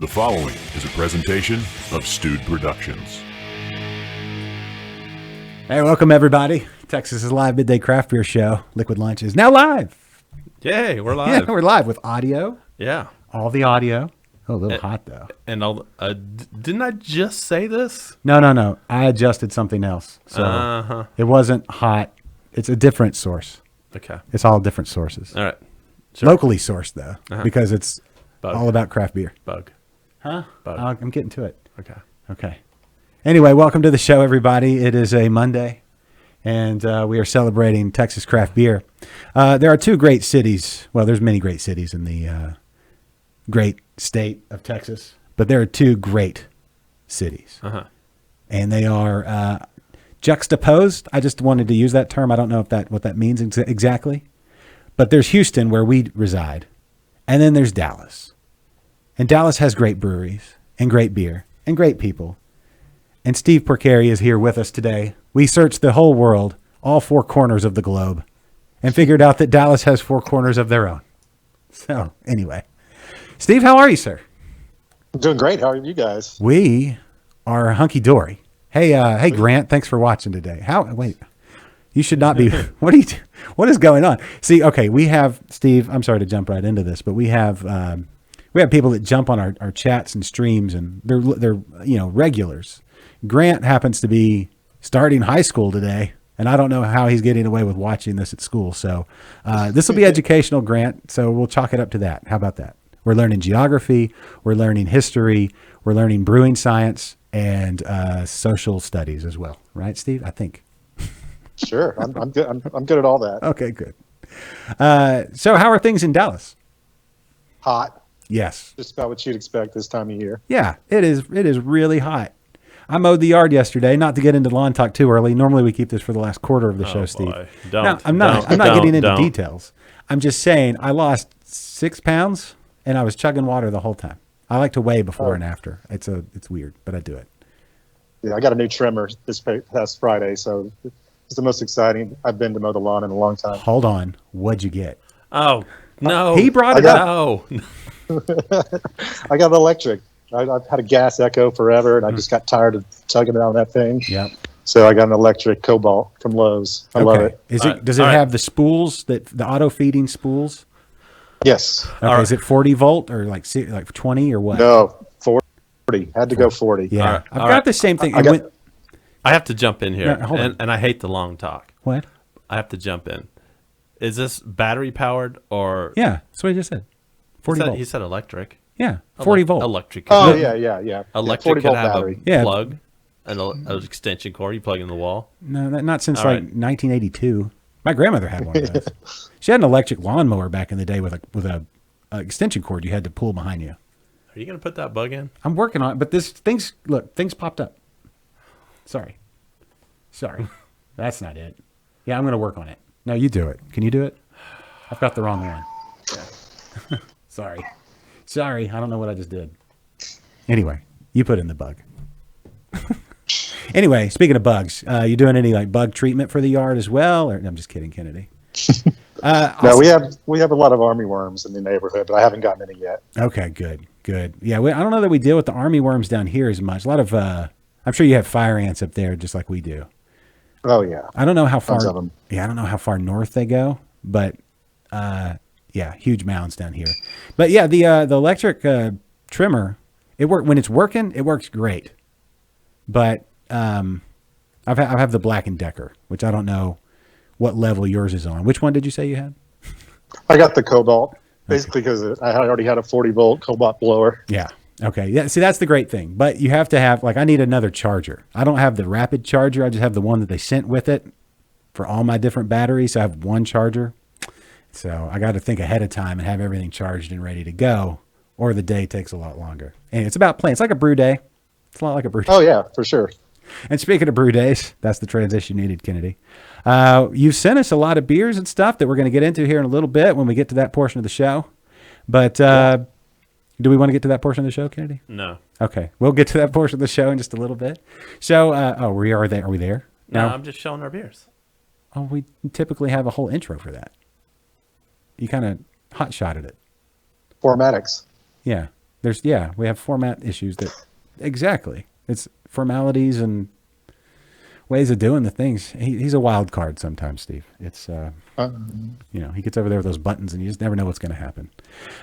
The following is a presentation of Stewed Productions. Hey, welcome everybody. Texas's live midday craft beer show, Liquid Lunch, is now live. Yay, we're live. Yeah, we're live with audio. Yeah. All the audio. Oh, a little hot though. And didn't I just say this? No. I adjusted something else. So it wasn't hot. It's a different source. Okay. It's all different sources. All right. Sure. Locally sourced though, because it's Bug. all about craft beer. Bug. Huh? Bug. I'm getting to it. Okay. Anyway, welcome to the show, everybody. It is a Monday, and we are celebrating Texas craft beer. There are two great cities. Well, there's many great cities in the great state of Texas, but there are two great cities, and they are juxtaposed. I just wanted to use that term. I don't know if what that means exactly, but there's Houston, where we reside, and then there's Dallas. And Dallas has great breweries and great beer and great people. And Steve Porcari is here with us today. We searched the whole world, all four corners of the globe, and figured out that Dallas has four corners of their own. So anyway, Steve, how are you, sir? I'm doing great. How are you guys? We are hunky-dory. Hey, Grant, thanks for watching today. Wait, you should not be. What is going on? See, okay, we have, Steve, I'm sorry to jump right into this, but we have people that jump on our chats and streams, and they're regulars. Grant happens to be starting high school today, and I don't know how he's getting away with watching this at school. So this will be educational, Grant, so we'll chalk it up to that. How about that? We're learning geography, we're learning history, we're learning brewing science, and social studies as well. Right, Steve? I think. Sure. I'm good. I'm good at all that. Okay, good. So how are things in Dallas? Hot. Yes. Just about what you'd expect this time of year. Yeah, it is really hot. I mowed the yard yesterday, not to get into lawn talk too early. Normally we keep this for the last quarter of the show, Steve. No, I'm not getting into details. I'm just saying I lost 6 pounds and I was chugging water the whole time. I like to weigh before and after. It's weird, but I do it. Yeah, I got a new trimmer this past Friday, so it's the most exciting I've been to mow the lawn in a long time. Hold on. What'd you get? Oh, no. He brought it up. No. I got an electric. I've had a gas Echo forever, and I just got tired of tugging on that thing. Yep. So I got an electric Cobalt from Lowe's. I love it. Does it have the spools, the auto feeding spools? Yes. Okay. Is it 40 volt or like 20 or what? No, 40. Had to go 40. Yeah. Right. I've got the same thing. I have to jump in here, No, hold on. and I hate the long talk. What? I have to jump in. Is this battery powered or? Yeah. That's what I just said. 40 volt. He said electric. Yeah. 40 volt. Electric. Oh, yeah. Electric 40 could volt have battery. a plug, an extension cord. You plug in the wall. No, not since All like right. 1982. My grandmother had one of those. She had an electric lawnmower back in the day with a extension cord you had to pull behind you. Are you going to put that bug in? I'm working on it, but things popped up. Sorry. That's not it. Yeah, I'm going to work on it. No, you do it. Can you do it? I've got the wrong one. Yeah. Sorry. I don't know what I just did. Anyway, you put in the bug. Anyway, speaking of bugs, you doing any like bug treatment for the yard as well? Or I'm just kidding, Kennedy. No, we have a lot of army worms in the neighborhood, but I haven't gotten any yet. Okay, good. Yeah, I don't know that we deal with the army worms down here as much. A lot of, I'm sure you have fire ants up there just like we do. Oh yeah. I don't know how far. Tons of them. Yeah, I don't know how far north they go, but yeah, huge mounds down here. But yeah, the electric trimmer, when it's working, it works great. But I have the Black & Decker, which I don't know what level yours is on. Which one did you say you had? I got the Cobalt, basically because I already had a 40 volt Cobalt blower. Yeah. Okay. Yeah. See, that's the great thing. But you have to have, I need another charger. I don't have the rapid charger. I just have the one that they sent with it for all my different batteries. So I have one charger. So I got to think ahead of time and have everything charged and ready to go, or the day takes a lot longer. And it's about playing. It's like a brew day. It's a lot like a brew day. Oh yeah, for sure. And speaking of brew days, that's the transition needed, Kennedy. You've sent us a lot of beers and stuff that we're going to get into here in a little bit when we get to that portion of the show. But do we want to get to that portion of the show, Kennedy? No. Okay, we'll get to that portion of the show in just a little bit. So, are we there? No, I'm just showing our beers. Oh, we typically have a whole intro for that. You kind of hot-shotted it. Formatics. Yeah. we have format issues that exactly. It's formalities and ways of doing the things. He's a wild card sometimes, Steve. It's he gets over there with those buttons and you just never know what's going to happen.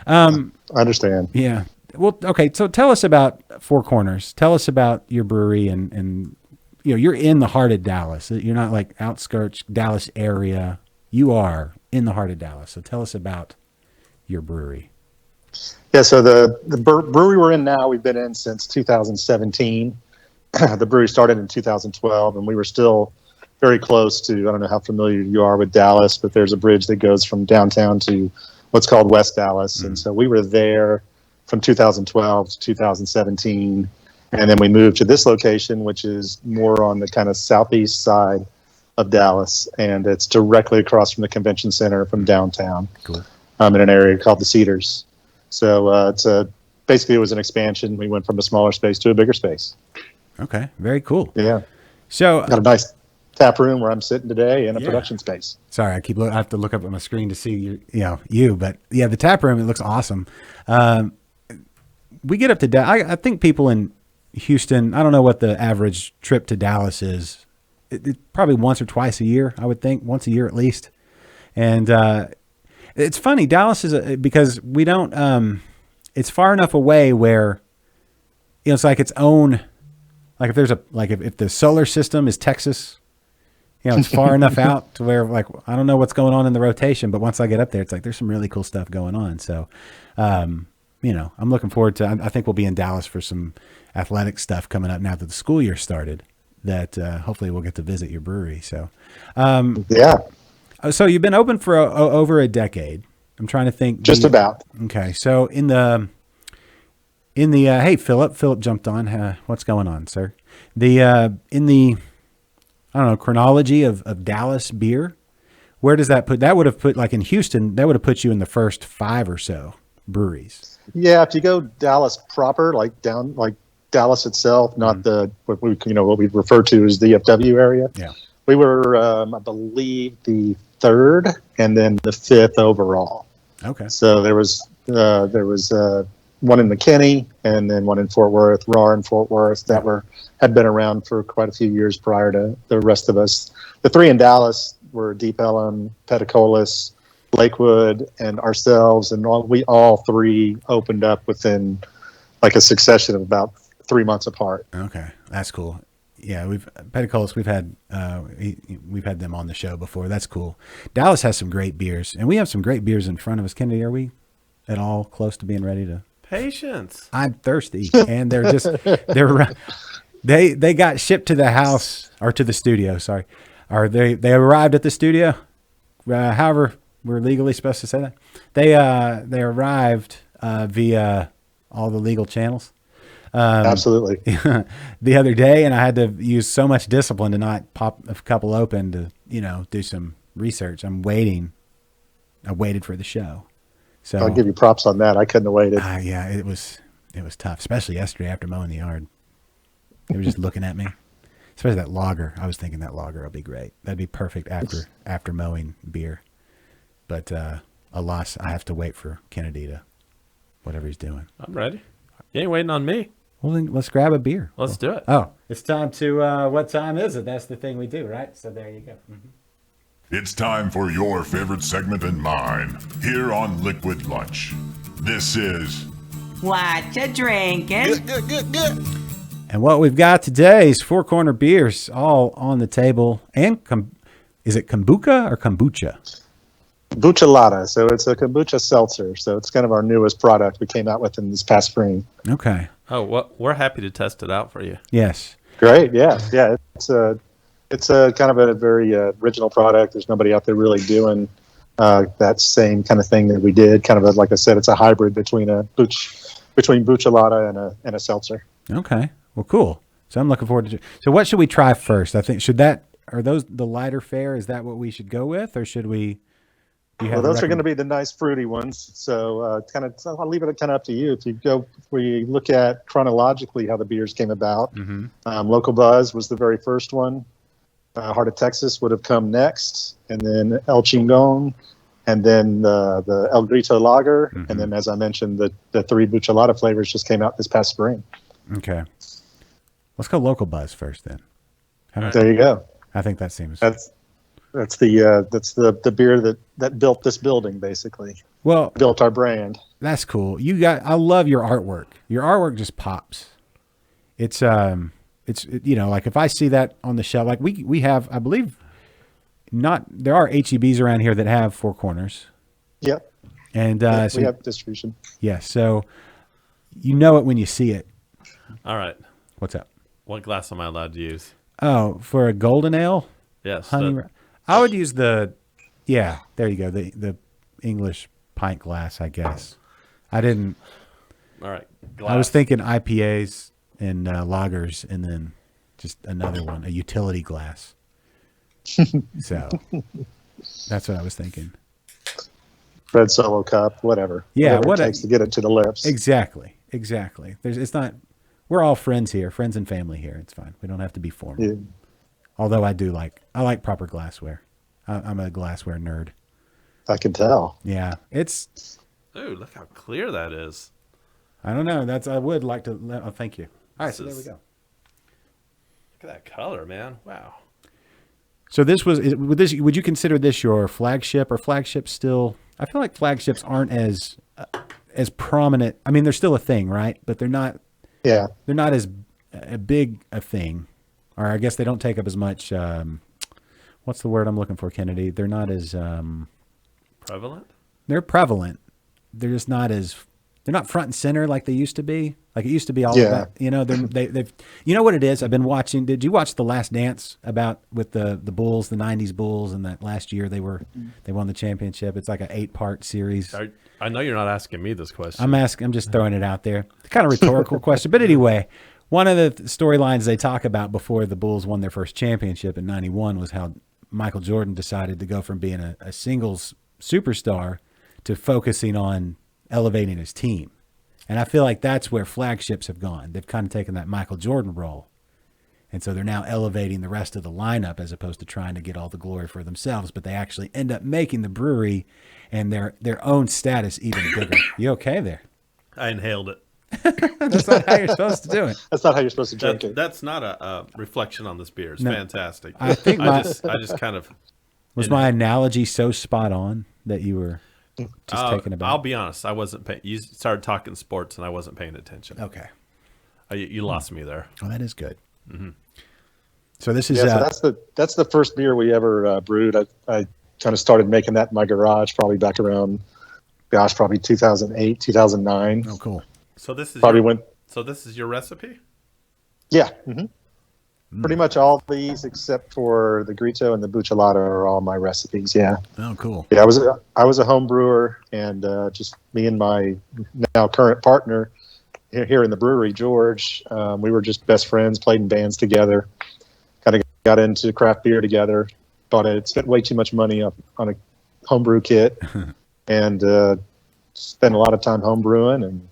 I understand. Yeah. Well, okay. So tell us about Four Corners. Tell us about your brewery and you're in the heart of Dallas. You're not like outskirts Dallas area. You are in the heart of Dallas. So tell us about your brewery. Yeah, so the brewery we're in now, we've been in since 2017. The brewery started in 2012, and we were still very close to, I don't know how familiar you are with Dallas, but there's a bridge that goes from downtown to what's called West Dallas. And so we were there from 2012 to 2017. And then we moved to this location, which is more on the kind of southeast side of Dallas. And it's directly across from the convention center from downtown. Cool. In an area called the Cedars. So basically it was an expansion. We went from a smaller space to a bigger space. Okay, very cool. Yeah. So got a nice tap room where I'm sitting today and a production space. Sorry, I have to look up at my screen to see you, but yeah, the tap room, it looks awesome. We get up to Dallas. I think people in Houston, I don't know what the average trip to Dallas is. It probably once or twice a year, I would think, once a year at least. And it's funny, Dallas is because we don't. It's far enough away where it's like its own. Like if there's if the solar system is Texas, it's far enough out to where I don't know what's going on in the rotation, but once I get up there, it's like there's some really cool stuff going on. So, I'm looking forward to. I think we'll be in Dallas for some athletic stuff coming up now that the school year started. That hopefully we'll get to visit your brewery. So, yeah. So you've been open for over a decade. I'm trying to think. Just about. Okay. So in the hey, Philip jumped on. What's going on, sir? In the I don't know, chronology of Dallas beer, where does that put? That would have put in Houston. That would have put you in the first 5 or so breweries. Yeah, if you go Dallas proper, Dallas itself, not what we refer to as the DFW area. Yeah. We were, I believe, the 3rd and then the 5th overall. Okay. So there was one in McKinney and then one in Fort Worth, Raw in Fort Worth that had been around for quite a few years prior to the rest of us. The 3 in Dallas were Deep Ellum, Petacolis, Lakewood, and ourselves, and we all 3 opened up within a succession of about 3 months apart. Okay, that's cool. Yeah, Petacolis, we've had them on the show before. That's cool. Dallas has some great beers, and we have some great beers in front of us. Kennedy, are we at all close to being ready to? Patience. I'm thirsty, and they got shipped to the house or to the studio. Sorry, or they arrived at the studio. However, we're legally supposed to say that they arrived via all the legal channels. Absolutely. The other day, and I had to use so much discipline to not pop a couple open to do some research. I waited for the show. So I'll give you props on that. I couldn't have waited. Yeah, it was tough, especially yesterday after mowing the yard. They were just looking at me, especially that lager. I was thinking that lager will be great. That'd be perfect after mowing beer. But alas, I have to wait for Kennedy to whatever he's doing. I'm ready. You ain't waiting on me. Well, then let's grab a beer. Let's do it. Oh, it's time to, what time is it? That's the thing we do, right? So there you go. Mm-hmm. It's time for your favorite segment and mine, here on Liquid Lunch. This is... What you drinking? Good. And what we've got today is 4 Corner beers, all on the table. And is it kombucha or kombucha? Buchelata. So it's a kombucha seltzer. So it's kind of our newest product we came out with in this past spring. Okay. Oh, we're happy to test it out for you. Yes. Great. Yeah. It's a kind of a very original product. There's nobody out there really doing that same kind of thing that we did. Kind of like I said, it's a hybrid between Buchelata and a seltzer. Okay. Well, cool. So I'm looking forward to. So what should we try first? I think are those the lighter fare? Is that what we should go with, or should we? Well, those are going to be the nice fruity ones. So I'll leave it kind of up to you. If we look at chronologically how the beers came about, Local Buzz was the very first one. Heart of Texas would have come next, and then El Chingon, and then the El Grito Lager, and then, as I mentioned, the 3 Buchelada flavors just came out this past spring. Okay. Let's go local buzz first then. There you go. I think that seems... That's the beer that built this building, basically. Well, built our brand. That's cool. I love your artwork. Your artwork just pops. It's like if I see that on the shelf, like we have, I believe, there are HEBs around here that have 4 corners. Yep. And we have distribution. Yeah, so you know it when you see it. All right. What's up? What glass am I allowed to use? Oh, for a golden ale? Yes. I would use there you go, the English pint glass, I guess. I didn't. All right. Glass. I was thinking IPAs and lagers, and then just another one, a utility glass. So that's what I was thinking. Red Solo cup, whatever. Yeah, whatever it takes to get it to the lips. Exactly. It's not. We're all friends here, friends and family here. It's fine. We don't have to be formal. Yeah. Although I like proper glassware. I'm a glassware nerd. I can tell. Yeah, Ooh, look how clear that is. I don't know. I would like to. Oh, thank you. All right, so there we go. Look at that color, man. Wow. So would you consider this your flagship, or flagships still? I feel like flagships aren't as prominent. I mean, they're still a thing, right? But they're not. Yeah. They're not as big a thing, or I guess they don't take up as much. What's the word I'm looking for, Kennedy? They're not as prevalent. They're prevalent. They're just not as. They're not front and center like they used to be. Like it used to be all about, they've, you know what it is? I've been watching. Did you watch The Last Dance with the Bulls, the '90s Bulls, and that last year they won the championship? It's like an 8-part series. I know you're not asking me this question. I'm just throwing it out there. It's kind of rhetorical question, but anyway, one of the storylines they talk about before the Bulls won their first championship in '91 was how Michael Jordan decided to go from being a singles superstar to focusing on elevating his team. And I feel like that's where flagships have gone. They've kind of taken that Michael Jordan role. And so they're now elevating the rest of the lineup as opposed to trying to get all the glory for themselves. But they actually end up making the brewery and their own status even bigger. You okay there? I inhaled it. That's not how you're supposed to do it. That's not how you're supposed to drink it. That's not a reflection on this beer. It's fantastic. I think I just kind of... Was my analogy so spot on that you were... just taking about. I'll be honest. I wasn't paying. You started talking sports, and I wasn't paying attention. Okay, you lost me there. Oh, that is good. Mm-hmm. So this is so that's the first beer we ever brewed. I kind of started making that in my garage probably back around, probably 2008, 2009. Oh, cool. So this is So this is your recipe? Yeah. Mm-hmm. Pretty much all these except for the Grito and the Buchelada are all my recipes. Yeah. Oh, cool. Yeah, I was a home brewer, and just me and my now current partner here in the brewery, George. We were just best friends, played in bands together, kind of got into craft beer together. Spent way too much money on a homebrew kit, and spent a lot of time home brewing, and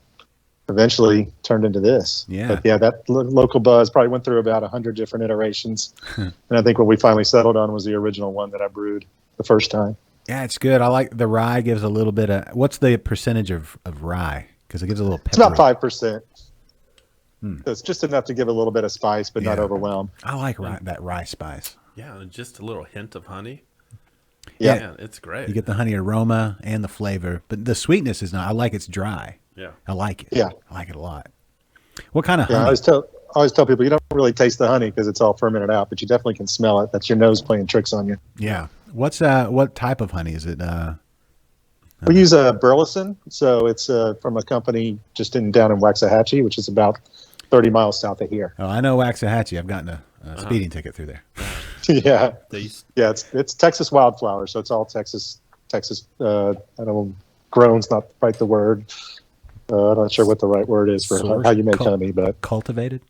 eventually turned into this. Yeah. But yeah, that local buzz probably went through about 100 different iterations. And I think what we finally settled on was the original one that I brewed the first time. Yeah, it's good. I like the rye gives a little bit of, what's the percentage of rye? Because it gives a little pepper. It's about 5%. So it's just enough to give a little bit of spice, but not overwhelm. I like that rye spice. Yeah, and just a little hint of honey. Yeah. Man, it's great. You get the honey aroma and the flavor, but the sweetness is not. I like it's dry. Yeah. I like it. Yeah. I like it a lot. What kind of honey? I always tell people you don't really taste the honey because it's all fermented out, but you definitely can smell it. That's your nose playing tricks on you. Yeah. What type of honey is it? We use a Burleson, so it's from a company just down in Waxahachie, which is about 30 miles south of here. Oh, I know Waxahachie. I've gotten a speeding ticket through there. Yeah. It's Texas wildflower, so it's all Texas. I don't know, grown's not quite the word. I'm not sure what the right word is for how you make honey, but cultivated.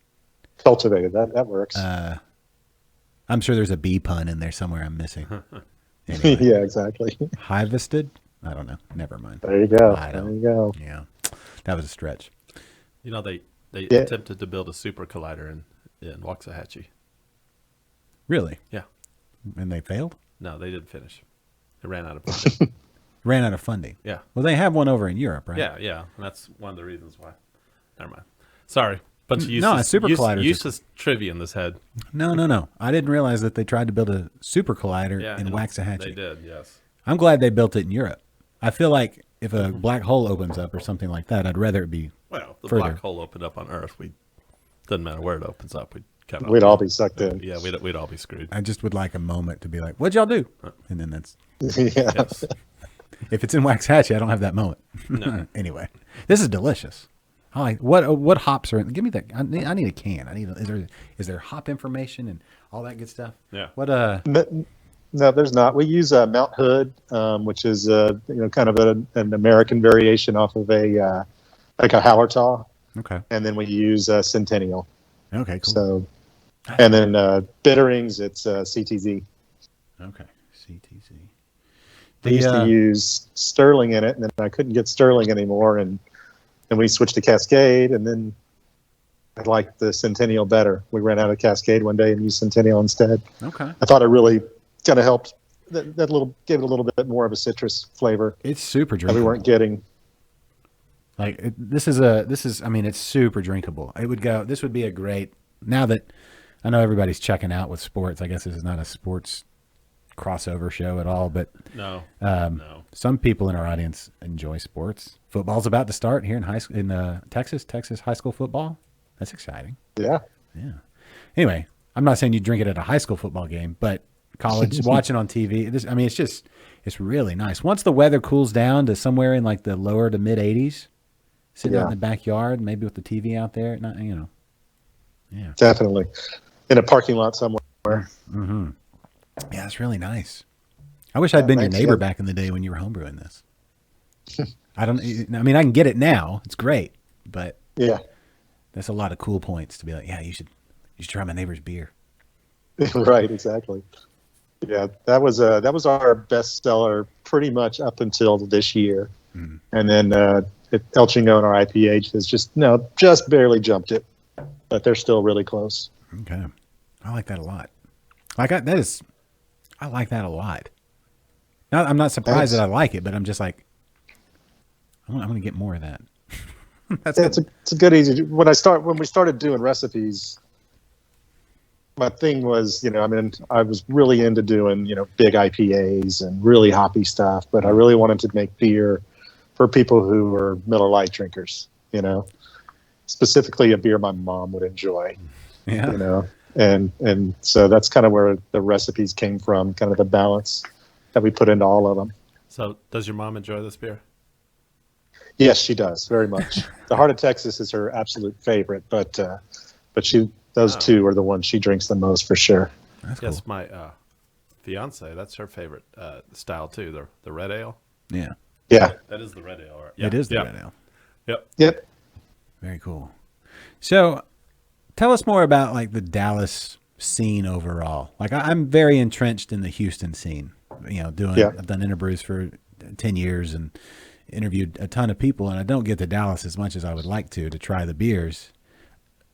That works. I'm sure there's a bee pun in there somewhere I'm missing. Anyway. Yeah, exactly. Harvested? I don't know. Never mind. There you go. There you go. Yeah, that was a stretch. You know, they attempted to build a super collider in Waxahachie. Really? Yeah. And they failed? No, they didn't finish. They ran out of budget. Ran out of funding. Yeah. Well, they have one over in Europe, right? Yeah, yeah. And that's one of the reasons why. Never mind. Sorry. Bunch of No, a super collider. Useless trivia in this head. No. I didn't realize that they tried to build a super collider Yeah, in Waxahachie. They did, yes. I'm glad they built it in Europe. I feel like if a black hole opens up or something like that, I'd rather it be Well, the further. black hole opened up on Earth. Doesn't matter where it opens up. We'd all be sucked in. Yeah, we'd all be screwed. I just would like a moment to be like, what'd y'all do? And then that's, Yeah. Yes. if it's in Waxahachie, I don't have that moment. No. Anyway, this is delicious. I like what hops are in. Give me that. I need a can. Is there hop information and all that good stuff? Yeah. What No, there's not. We use Mount Hood, which is kind of an American variation off of a like a Hallertau, Okay. and then we use Centennial. Okay. Cool. So, and then bitterings, it's CTZ. Okay. CTC. We used to use Sterling in it, and then I couldn't get Sterling anymore, and we switched to Cascade, and then I liked the Centennial better. We ran out of Cascade one day and used Centennial instead. Okay. I thought it really kind of helped. That gave it a little bit more of a citrus flavor It's super that drinkable. we weren't getting. Like this is. I mean, it's super drinkable. This would be a great. Now that I know everybody's checking out with sports, I guess this is not a sports crossover show at all. But No. some people in our audience enjoy sports. Football's about to start here in Texas High school football. That's exciting. Yeah. Yeah. Anyway, I'm not saying you drink it at a high school football game, but college watching on TV. It's really nice. Once the weather cools down to somewhere in like the lower to mid 80s, sitting out in the backyard, maybe with the TV out there, yeah. Definitely. In a parking lot somewhere. Mm-hmm. Yeah, it's really nice. I wish I'd been your thanks, neighbor yeah. back in the day when you were homebrewing this. I mean, I can get it now. It's great, but Yeah. that's a lot of cool points to be like, yeah, you should try my neighbor's beer. Right. Exactly. Yeah. That was our best seller pretty much up until this year. Mm. And then El Chingo and our IPH has just barely jumped it, but they're still really close. Okay. I like that a lot. I like that a lot. Now, I'm not surprised that I like it, but I'm just like, I'm going to get more of that. That's good. It's a good easy. When we started doing recipes, my thing was, I was really into doing, big IPAs and really hoppy stuff, but I really wanted to make beer for people who were Miller Lite drinkers, specifically a beer my mom would enjoy, Yeah. And so that's kind of where the recipes came from, kind of the balance that we put into all of them. So does your mom enjoy this beer? Yes, she does very much. The Heart of Texas is her absolute favorite, but those two are the ones she drinks the most for sure. That's Yes, cool. my fiance, that's her favorite style too, the red ale. Yeah. Yeah. That is the red ale, right? It is the red ale. Yep. Yep. Very cool. So tell us more about like the Dallas scene overall. Like I'm very entrenched in the Houston scene, I've done interbrews for 10 years and interviewed a ton of people, and I don't get to Dallas as much as I would like to try the beers.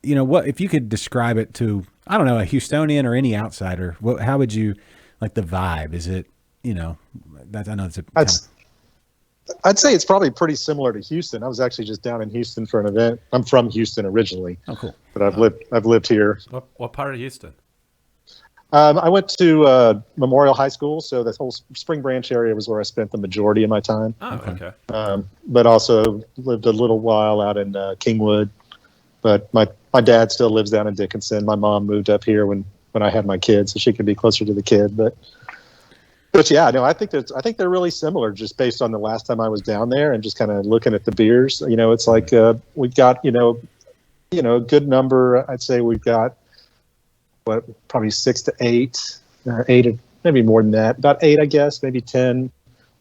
What if you could describe it to, I don't know, a Houstonian or any outsider, how would you like the vibe? Is it, I know it's a I'd say it's probably pretty similar to Houston. I was actually just down in Houston for an event. I'm from Houston originally. Oh, cool. But I've lived here. What part of Houston? I went to Memorial High School, so the whole Spring Branch area was where I spent the majority of my time. Oh, okay. But also lived a little while out in Kingwood. But my dad still lives down in Dickinson. My mom moved up here when I had my kids, so she could be closer to the kid. But yeah, no, I think they're really similar, just based on the last time I was down there and just kind of looking at the beers. It's like we've got a good number. I'd say we've got probably 6 to 8, or 8, maybe more than that. About 8, I guess, maybe 10.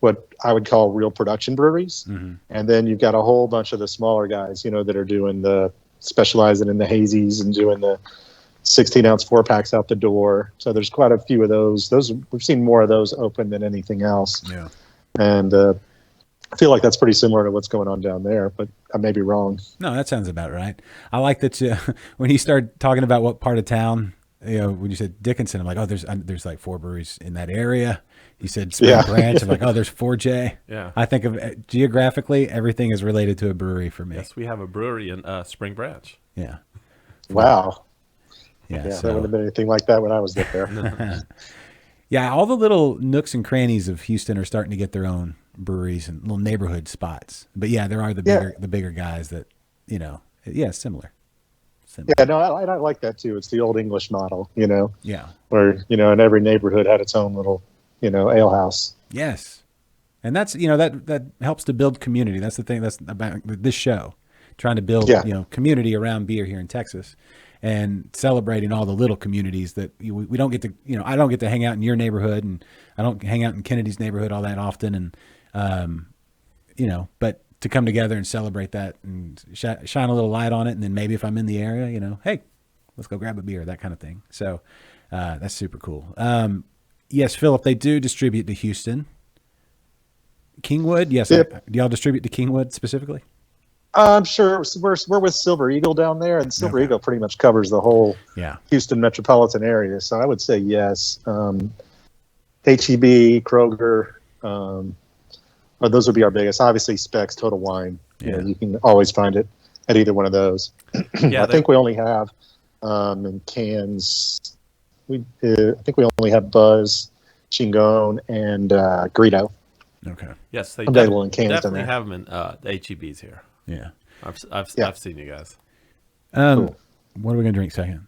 What I would call real production breweries, and then you've got a whole bunch of the smaller guys, that are doing specializing in the hazies and doing the 16-ounce 4-packs out the door. So there's quite a few of those. We've seen more of those open than anything else. Yeah. And I feel like that's pretty similar to what's going on down there, but I may be wrong. No, that sounds about right. I like that when you start talking about what part of town when you said Dickinson, I'm like, oh, there's like 4 breweries in that area. You said Spring Branch. I'm like, oh, there's 4J. Yeah. I think of geographically, everything is related to a brewery for me. Yes, we have a brewery in Spring Branch. Yeah. Wow. Yeah. Yeah, So, there wouldn't have been anything like that when I was there. yeah, all the little nooks and crannies of Houston are starting to get their own breweries and little neighborhood spots. But yeah, there are the bigger guys that, similar. Yeah, no, I like that too. It's the old English model, Yeah. where, and every neighborhood had its own little, ale house. Yes. And that's, that helps to build community. That's the thing that's about this show, trying to build, community around beer here in Texas and celebrating all the little communities that we don't get to, I don't get to hang out in your neighborhood, and I don't hang out in Kennedy's neighborhood all that often. And, but to come together and celebrate that and shine a little light on it. And then maybe if I'm in the area, hey, let's go grab a beer, that kind of thing. So that's super cool. Yes, Philip, they do distribute to Houston. Kingwood, yes. Yep. Do y'all distribute to Kingwood specifically? I'm sure we're with Silver Eagle down there, and Silver Eagle pretty much covers the whole Houston metropolitan area. So I would say yes. HEB, Kroger, those would be our biggest. Obviously, Specs, Total Wine. You can always find it at either one of those. I think we only have in cans. I think we only have Buzz, Chingon, and Greedo. Okay. Yes, they available in cans. Definitely have them in the HEBs here. Yeah. I've seen you guys. Cool. What are we gonna drink second?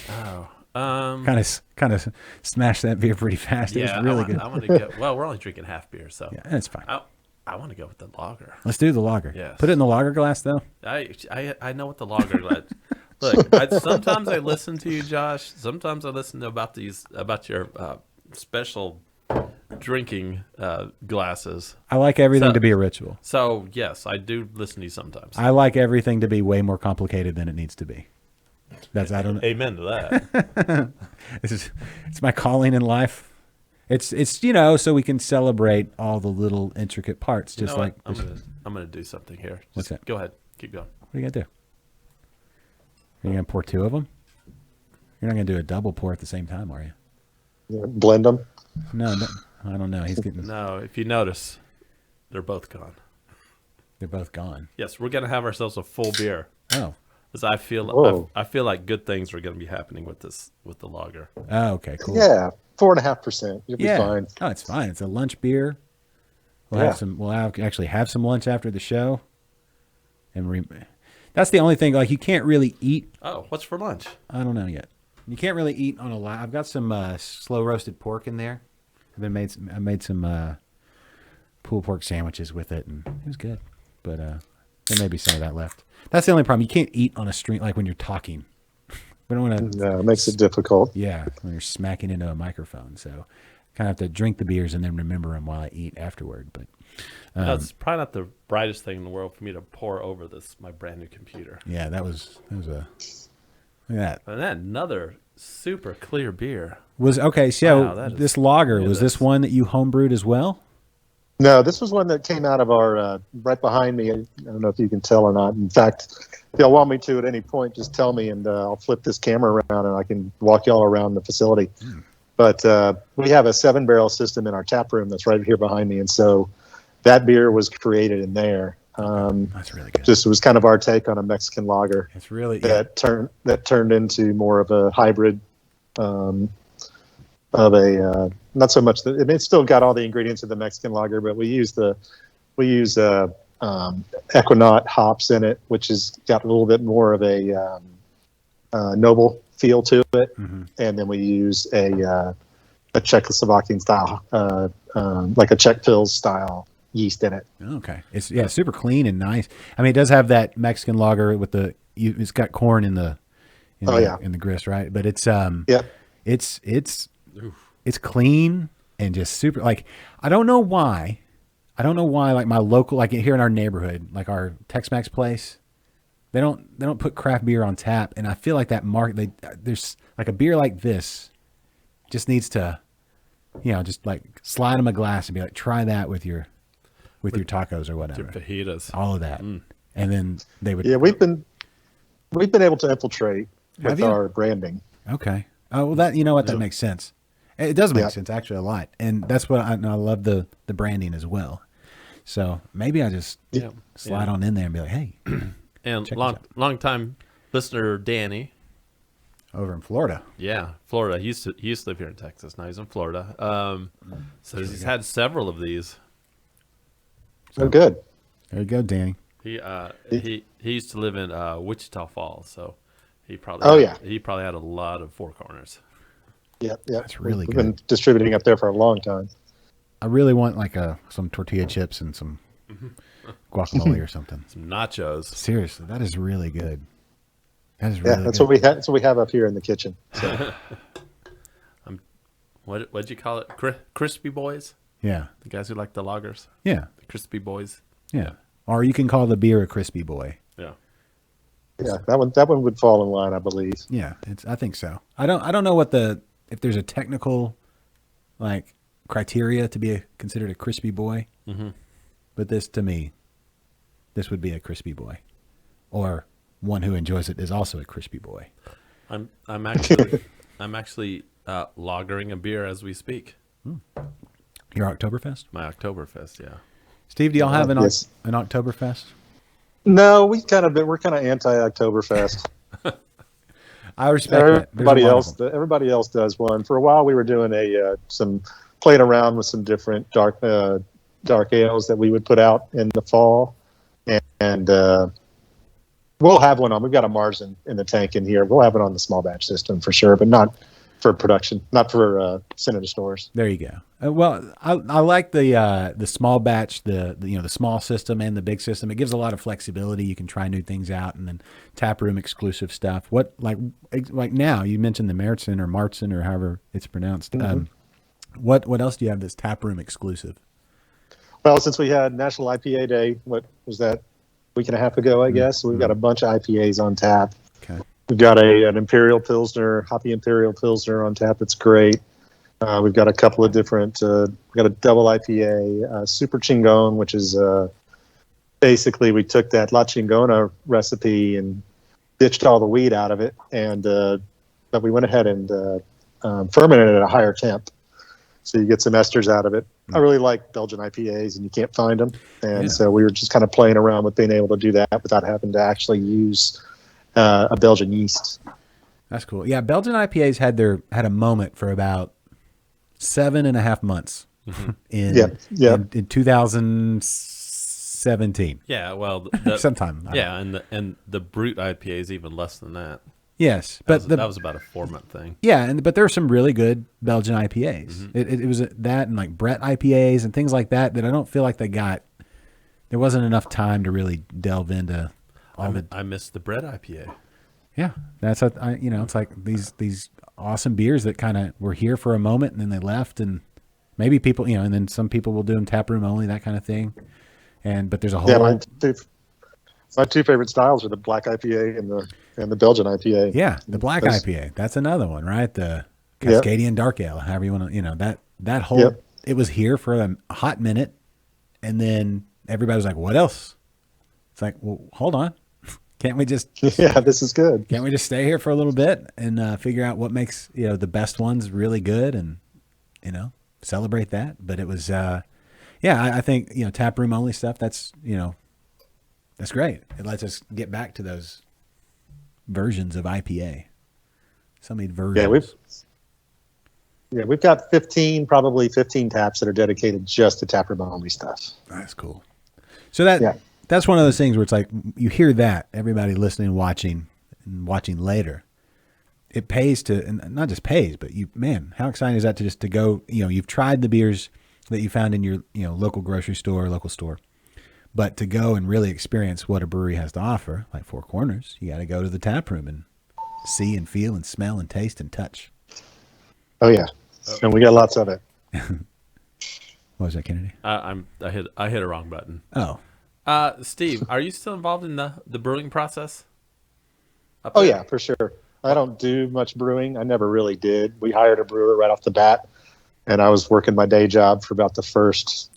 Oh. Kind of smashed that beer pretty fast. It was really good. I want to go. Well, we're only drinking half beer, so yeah, that's fine. I want to go with the lager. Let's do the lager. Yes. Put it in the lager glass, though. I know what the lager glass. Look, sometimes I listen to you, Josh. Sometimes I listen to about your special drinking glasses. I like everything to be a ritual. So yes, I do listen to you sometimes. I like everything to be way more complicated than it needs to be. I don't know. Amen to that. It's my calling in life. It's so we can celebrate all the little intricate parts. Just like I'm gonna do something here. What's that? Go ahead, keep going. What are you gonna do? Are you gonna pour 2 of them? You're not gonna do a double pour at the same time, are you? Yeah, blend them. No, I don't know. He's getting. No, if you notice, they're both gone. They're both gone. Yes, we're gonna have ourselves a full beer. Oh. Because I feel like good things are going to be happening with the lager. Oh, okay, cool. Yeah, 4.5%. You'll be fine. Oh, it's fine. It's a lunch beer. We'll actually have some lunch after the show. And that's the only thing. Like, you can't really eat. Oh, what's for lunch? I don't know yet. You can't really eat on a lot. I've got some slow roasted pork in there. I made some pulled pork sandwiches with it, and it was good. But there may be some of that left. That's the only problem. You can't eat on a stream like when you're talking. We don't want to. No, it makes it difficult. Yeah, when you're smacking into a microphone. So kind of have to drink the beers and then remember them while I eat afterward. But it's probably not the brightest thing in the world for me to pour over my brand new computer. Yeah, that was a. Look at that. And then another super clear beer. So this lager, was this one that you homebrewed as well? No, this was one that came out of our right behind me. I don't know if you can tell or not. In fact, if y'all want me to at any point, just tell me, and I'll flip this camera around and I can walk y'all around the facility. But we have a 7-barrel system in our tap room that's right here behind me, and so that beer was created in there. That's really good. Just it was kind of our take on a Mexican lager. It's really that turned into more of a hybrid. Of a not so much it's still got all the ingredients of the Mexican lager, but we use Equinaut hops in it, which has got a little bit more of a noble feel to it, and then we use a Czechoslovakian style, like a Czech Pils style yeast in it. Okay, it's super clean and nice. I mean, it does have that Mexican lager with it's got corn in the grist, right? But it's it's clean and just super. Like, I don't know why. Like my local, like here in our neighborhood, like our Tex-Mex place, they don't put craft beer on tap, and I feel like that there's like a beer like this just needs to, just like slide them a glass and be like, try that with your tacos or whatever, your fajitas, all of that, and then they would. Yeah, we've been able to infiltrate with our branding. Okay. Oh, well, that, you know what, that Yeah. makes sense. It does make Yeah. sense actually a lot, and that's what I love the branding as well. So maybe I just Yeah. slide on in there and be like, hey, And Check this long out. long time listener Danny. over in Florida. Yeah, Florida. He used to live here in Texas. Now he's in Florida. So he's had several of these. Oh, good. There you go, Danny. He used to live in Wichita Falls, so he probably Oh, he probably had a lot of Four Corners. Yeah, yeah. That's really We've good. been distributing up there for a long time. I really want like some tortilla chips and some guacamole or something. Some nachos. Seriously, that is really good. That is Yeah, really that's good. what we have. That's what we have up here in the kitchen. So, What'd you call it? Crispy boys? Yeah, The guys who like the lagers? yeah, The crispy boys? yeah. Or you can call the beer a crispy boy. Yeah. yeah, that one would fall in line, I believe. Yeah, I think so. I don't know if there's a technical like criteria to be considered a crispy boy. Mm-hmm. But this, to me, this would be a crispy boy, or one who enjoys it is also a crispy boy. I'm actually lagering a beer as we speak. Your Oktoberfest, My Oktoberfest, yeah. Steve. Do y'all have an Yes. an Oktoberfest? No, we're kind of anti-Oktoberfest. I respect that. There's a Everybody lot of else, them. everybody else does one. For a while, we were doing some playing around with some different dark ales that we would put out in the fall, and we'll have one on. We've got a Marzen in the tank in here. We'll have it on the small batch system for sure, but not for production, not for Senator stores. There you go. Well, I like the small batch, the the small system and the big system. It gives a lot of flexibility. You can try new things out, and then tap room exclusive stuff. What like now you mentioned the Marzen or Marzen or however it's pronounced. What else do you have that's tap room exclusive? Well, since we had National IPA Day, what was that, week and a half ago, I guess, we've got a bunch of IPAs on tap. Okay. We've got an Imperial Pilsner, Hoppy Imperial Pilsner on tap. That's great. We've got a couple of different, we've got a double IPA, Super Chingon, which is basically we took that La Chingona recipe and ditched all the weed out of it. And, but we went ahead and fermented it at a higher temp. So you get some esters out of it. I really like Belgian IPAs, and you can't find them. And so we were just kind of playing around with being able to do that without having to actually use a Belgian yeast. That's cool. Yeah, Belgian IPAs had a moment for about 7.5 months in 2017. Yeah, well, Sometime. Yeah, and the Brute IPA is even less than that. Yes, but That was about a 4-month thing. yeah, but there are some really good Belgian IPAs. It was that and like Brett IPAs and things like that I don't feel like they got. There wasn't enough time to really delve into all the. I missed the Bread IPA. Yeah, that's it's like these awesome beers that kind of were here for a moment and then they left, and maybe people and then some people will do them tap room only, that kind of thing. But there's a whole My two favorite styles are the black IPA and the Belgian IPA. yeah, the black IPA. That's another one, right? The Cascadian Dark Ale, however you want to, that whole it was here for a hot minute, and then everybody was like, "What else?" It's like, well, hold on, can't we just this is good. can't we just stay here for a little bit and figure out what makes the best ones really good and celebrate that? But it was I think tap room only stuff. That's that's great. It lets us get back to those versions of IPA. So many versions. We've got probably 15 taps that are dedicated just to taproom only stuff. That's cool. So that's one of those things where it's like you hear that, everybody listening, watching later. It pays to, and not just pays, but how exciting is that to go, you've tried the beers that you found in your local grocery store, local store. But to go and really experience what a brewery has to offer, like Four Corners, you got to go to the tap room and see and feel and smell and taste and touch. Oh yeah, and we got lots of it. What was that, Kennedy? I hit a wrong button. Oh, Steve, are you still involved in the brewing process? Oh yeah, for sure. I don't do much brewing. I never really did. We hired a brewer right off the bat, and I was working my day job for about the first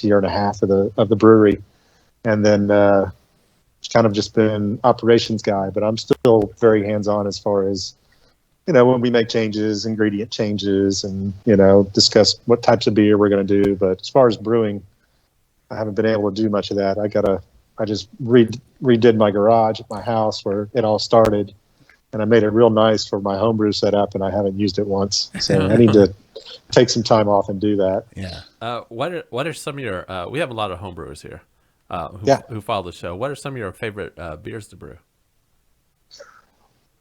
year and a half of the brewery, and then it's kind of just been operations guy. But I'm still very hands on as far as when we make changes, ingredient changes, and discuss what types of beer we're going to do. But as far as brewing, I haven't been able to do much of that. I just redid my garage at my house where it all started, and I made it real nice for my homebrew setup, and I haven't used it once. So I need to take some time off and do that. Yeah. What are some of your? We have a lot of homebrewers here, who follow the show. What are some of your favorite beers to brew?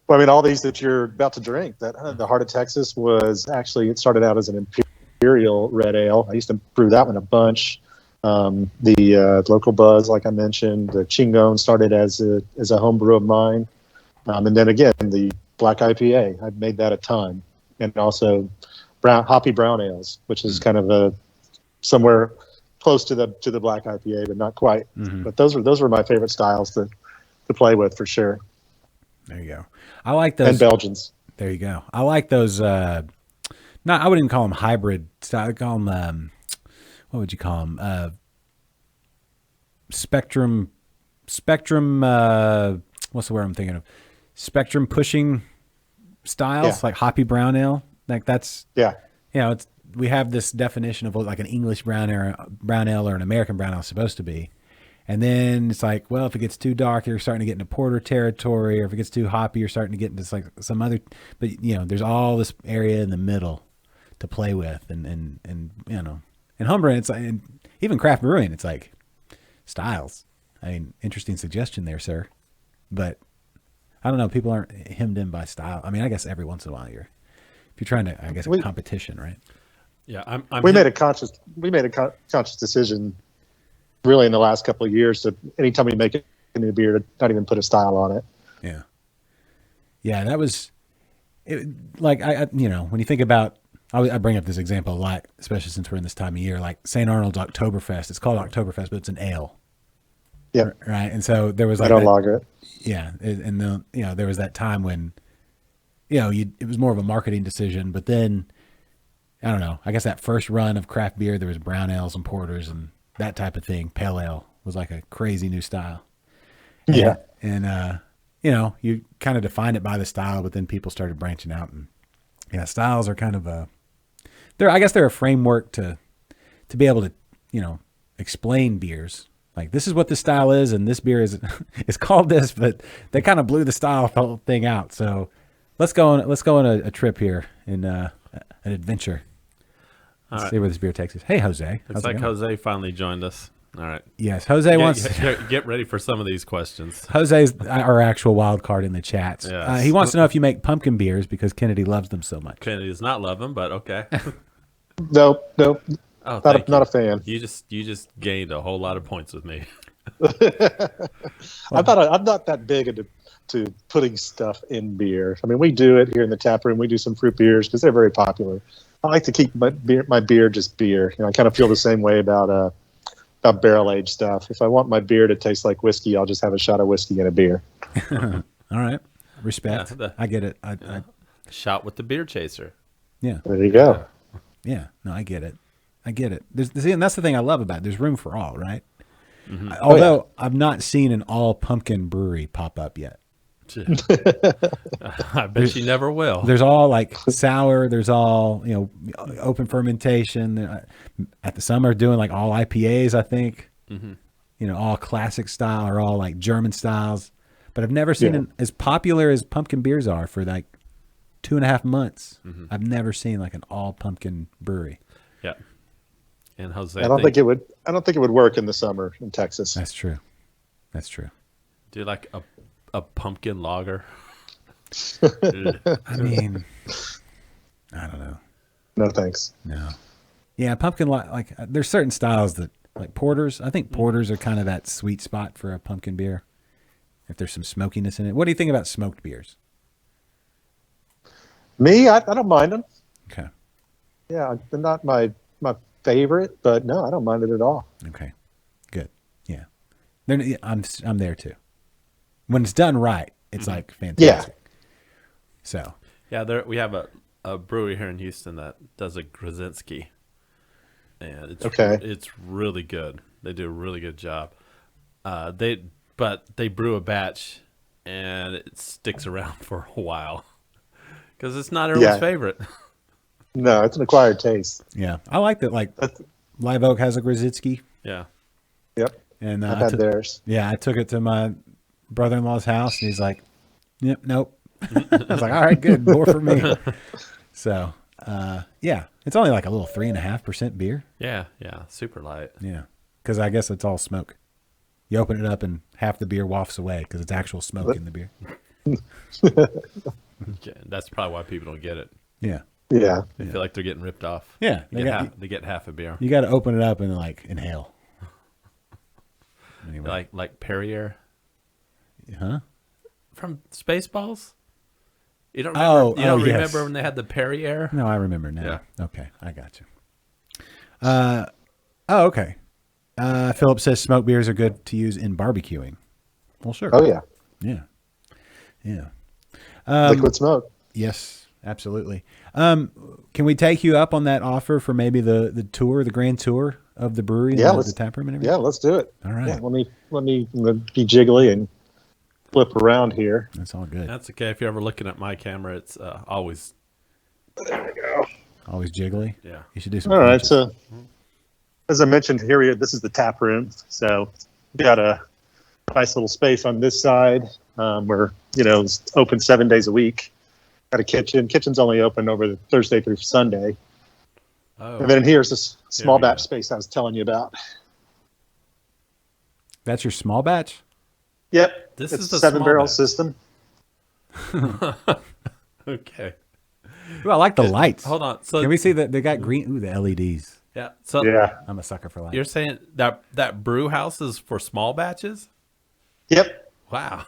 Well, I mean, all these that you're about to drink. The Heart of Texas it started out as an imperial red ale. I used to brew that one a bunch. The Local Buzz, like I mentioned, the Chingon started as a home brew of mine, and then again the Black IPA. I've made that a ton, and also hoppy brown ales, which is kind of somewhere close to the Black IPA, but not quite. Mm-hmm. But those were my favorite styles to play with for sure. There you go. I like those. And Belgians. There you go. I like those. I wouldn't even call them hybrid style. I'd call them. What would you call them? Spectrum. What's the word I'm thinking of? Spectrum pushing styles, like hoppy brown ale. Like that's. Yeah. We have this definition of what like an English brown ale or an American brown ale is supposed to be. And then it's like, well, if it gets too dark, you're starting to get into porter territory, or if it gets too hoppy, you're starting to get into like some other. But there's all this area in the middle to play with, and homebrewing, it's like, and even craft brewing, it's like styles. I mean, interesting suggestion there, sir. But I don't know, people aren't hemmed in by style. I mean, I guess every once in a while if you're trying to, I guess, a competition, right? Yeah, we made a conscious decision. Really, in the last couple of years, that anytime we make a new beer, to not even put a style on it. Yeah, that was it. Like when you think about, I bring up this example a lot, especially since we're in this time of year. Like St. Arnold's Oktoberfest, it's called Oktoberfest, but it's an ale. Yeah, right. And so there was like I don't lager it. Yeah, and there was that time when, it was more of a marketing decision, but then I don't know. I guess that first run of craft beer, there was brown ales and porters and that type of thing. Pale ale was like a crazy new style. Yeah. And you kind of defined it by the style, but then people started branching out, and styles are kind of I guess they're a framework to be able to, explain beers. Like, this is what this style is, and this beer is called this, but they kind of blew the style whole thing out. So let's go on a trip here in an adventure. Let's see where this beer takes us. Hey, Jose. It's like Jose finally joined us. All right. Yes, Jose wants. Get ready for some of these questions. Jose's our actual wild card in the chats. Yes. He wants to know if you make pumpkin beers because Kennedy loves them so much. Kennedy does not love them, but okay. Nope. Oh, not a fan. You just gained a whole lot of points with me. I'm not that big into putting stuff in beer. I mean, we do it here in the tap room. We do some fruit beers because they're very popular. I like to keep my beer just beer. I kind of feel the same way about barrel aged stuff. If I want my beer to taste like whiskey, I'll just have a shot of whiskey and a beer. All right, respect. I get it. I shot with the beer chaser. Yeah, there you go. Yeah, no, I get it. And that's the thing I love about it. There's room for all, right? Mm-hmm. Although I've not seen an all pumpkin brewery pop up yet. I bet you never will. There's all like sour. There's all open fermentation. At the summer, doing like all IPAs. I think all classic style or all like German styles. But I've never seen as popular as pumpkin beers are for like 2.5 months. Mm-hmm. I've never seen like an all pumpkin brewery. Yeah, and Jose, I don't think it would work in the summer in Texas. That's true. Do like a pumpkin lager? I mean, I don't know. No thanks. No. Yeah, pumpkin like there's certain styles that like porters. I think porters are kind of that sweet spot for a pumpkin beer. If there's some smokiness in it. What do you think about smoked beers? Me, I don't mind them. Okay. Yeah, they're not my favorite, but no, I don't mind it at all. Okay. Good. Yeah. I'm there too. When it's done right, it's like fantastic. Yeah. So. Yeah, we have a brewery here in Houston that does a Krasinski, and it's really good. They do a really good job. But they brew a batch, and it sticks around for a while Because it's not everyone's Yeah. favorite. No, it's an acquired taste. Yeah, I like that. Like Live Oak has a Grzycki, Yeah. Yep. and I've had theirs. Yeah, I took it to my brother-in-law's house, and he's like, "Yep, nope." I was like, "All right, good, more for me." So, yeah, it's only like a little 3.5% beer. Yeah. Yeah. Super light. Yeah, because I guess it's all smoke. You open it up, and half the beer wafts away because it's actual smoke in the beer. Yeah, that's probably why people don't get it. Yeah, Yeah. They feel like they're getting ripped off. yeah. They get half a beer. You got to open it up and like inhale. Anyway, Like Perrier huh? from Spaceballs. You don't remember? Yes. Remember when they had the Perrier? No, I remember now. Yeah. Okay, I got you. Okay. Philip says smoked beers are good to use in barbecuing. Well, sure. Oh, yeah. Yeah. Yeah. Liquid smoke. Yes, absolutely. Can we take you up on that offer for maybe the tour, the grand tour of the brewery, Yeah, and let's- the tap room and everything? Yeah, let's do it. All right. Yeah, let me be jiggly and flip around here. That's all good. That's okay. If you're ever looking at my camera, it's always Always jiggly. Yeah. You should do some. All right. crunches. So, as I mentioned, this is the tap room. So, we got a nice little space on this side. We're it's open 7 days a week. Got a kitchen. Kitchen's only open over the Thursday through Sunday. oh And then here's this small we go. batch space I was telling you about. That's your small batch. Yep. This it's is the a 7-barrel small batch. system. okay. Ooh, I like the lights. Hold on. So Can we see that they got green? Ooh, the LEDs. yeah. So Yeah. I'm a sucker for lights. you're saying that brew house is for small batches? Yep. Wow.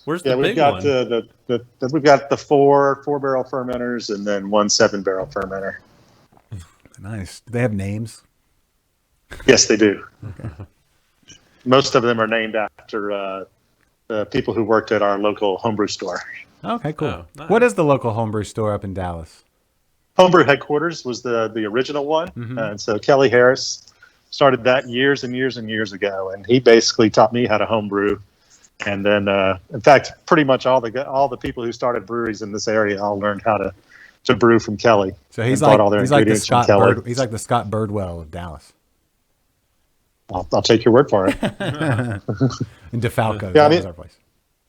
Where's the Yeah, we've big got one? we've got the four-barrel fermenters and then one 7-barrel fermenter. Nice. Do they have names? Yes, they do. Most of them are named after the people who worked at our local homebrew store. Okay, cool. Oh, nice. What is the local homebrew store up in Dallas? Homebrew headquarters was the original one, and so Kelly Harris started that years and years and years ago, and he basically taught me how to homebrew. And then, in fact, pretty much all the people who started breweries in this area all learned how to brew from Kelly. So he's and bought like all their he's like the ingredients from Scott Kelly. Bird, he's like the Scott Birdwell of Dallas. I'll take your word for it. And DeFalco. Yeah, I that mean- was our place.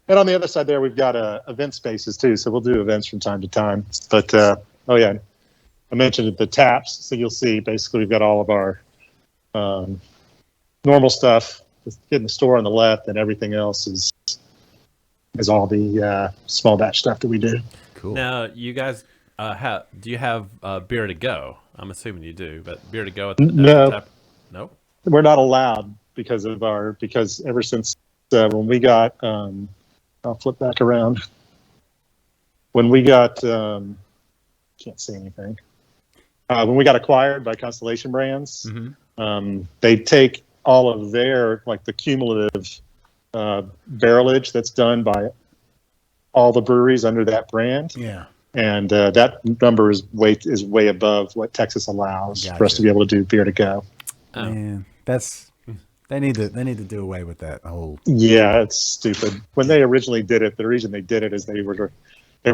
And on the other side there, we've got event spaces too. So we'll do events from time to time. But oh yeah, I mentioned the taps. So you'll see basically we've got all of our normal stuff in the store on the left, and everything else is all the small batch stuff that we do. Cool. Now, you guys do you have beer to go? I'm assuming you do, but beer to go at the No. tap? No. We're not allowed because ever since when we got I'll flip back around. When we got can't see anything. When we got acquired by Constellation Brands, they take all of their the cumulative barrelage that's done by all the breweries under that brand, Yeah. and that number is way above what Texas allows for us Gotcha. to be able to do beer to go. Oh. Man, they need to do away with that whole. Yeah, it's stupid. When they originally did it, the reason they did it is they were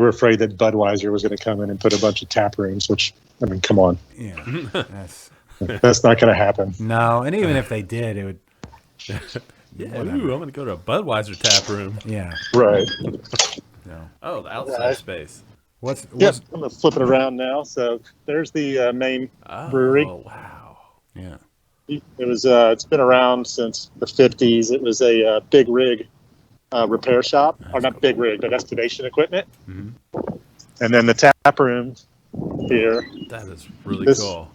afraid that Budweiser was going to come in and put a bunch of tap rooms, which, I mean, come on. Yeah. That's not going to happen. No, and even if they did, it would. Yeah. Whatever. Ooh, I'm gonna go to a Budweiser tap room. Yeah. Right. No. Oh, the outside space. What's Yep, I'm going to flip it around now. So there's the main brewery. Oh, wow. Yeah. It was it's been around since the 50s. It was a big rig repair shop, or not big rig, but estimation equipment. Mm-hmm. And then the tap room here. That is really This- cool.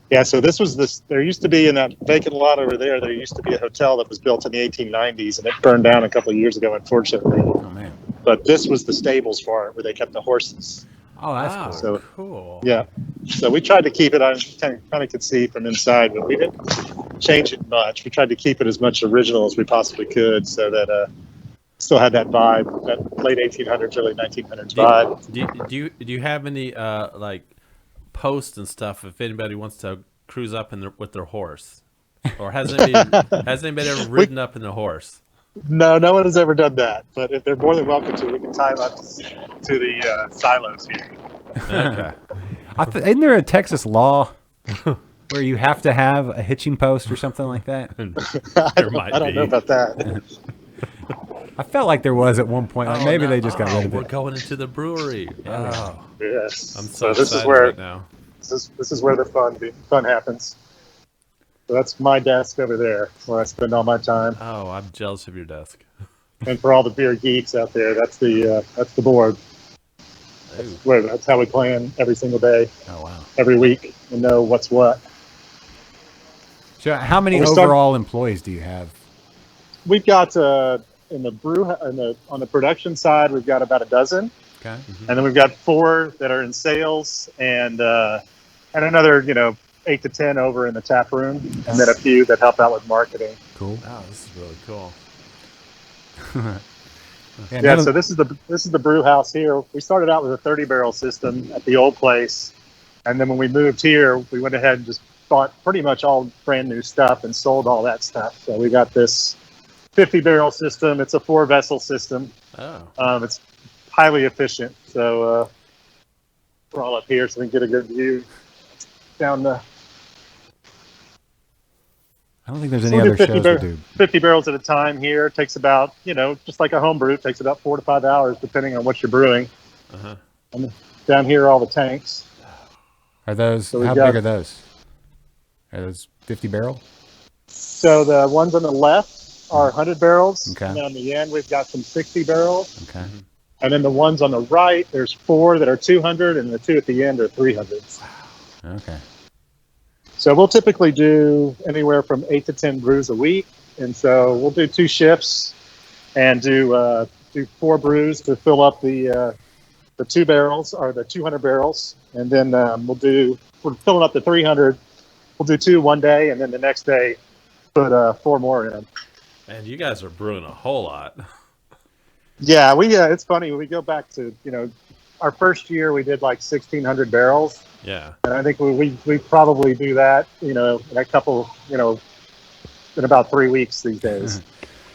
Yeah, so this was this. There used to be in that vacant lot over there. There used to be a hotel that was built in the 1890s, and it burned down a couple of years ago, unfortunately. Oh man. But this was the stables for it, where they kept the horses. Oh, that's Wow, cool. So- cool. Yeah, so we tried to keep it. I kind of could see from inside, but we didn't change it much. We tried to keep it as much original as we possibly could, so that still had that vibe, that late 1800s, early 1900s vibe. Do you have any like posts and stuff if anybody wants to cruise up with their horse, or has anybody ever ridden up in the horse? No, no one has ever done that. But if they're more than welcome to, we can tie them up to the silos here. Okay. Isn't there a Texas law where you have to have a hitching post or something like that? There might I don't be. know about that. I felt like there was at one point. Like maybe they just got rid of We're it. going into the brewery. Oh, Yes. I'm so this excited is where right now. this is where the fun happens. So that's my desk over there, where I spend all my time. Oh, I'm jealous of your desk. And for all the beer geeks out there, that's the board. Ooh. That's how we plan every single day, Oh wow! every week, and know what's what. So how many Well, we start- overall employees do you have? We've got in the on the production side, we've got about a dozen, Okay. and then we've got 4 that are in sales, and another 8 to 10 over in the tap room, and then a few that help out with marketing. Cool. Oh, this is really cool. Yeah, so this is the brew house here. We started out with a 30 barrel system at the old place, and then when we moved here, we went ahead and just bought pretty much all brand new stuff and sold all that stuff. So we got this 50 barrel system. It's a 4 vessel system. Oh. It's highly efficient. So we're all up here so we can get a good view down the. I don't think there's any other shows to do. 50 barrels at a time here. It takes about, just like a home brew, it takes about 4 to 5 hours depending on what you're brewing. Uh-huh. And down here are all the tanks. Are those? So How big are those? Are those 50 barrel? So the ones on the left are 100 barrels. Okay. And then on the end, we've got some 60 barrels. Okay. And then the ones on the right, there's 4 that are 200, and the 2 at the end are 300s. Okay. So we'll typically do anywhere from 8 to 10 brews a week. And so we'll do 2 shifts and do 4 brews to fill up the 2 barrels or the 200 barrels. And then we're filling up the 300. We'll do 2 one day, and then the next day put 4 more in. And you guys are brewing a whole lot. Yeah, it's funny. We go back to, our first year we did like 1,600 barrels. Yeah. And I think we probably do that, in a couple, in about 3 weeks these days.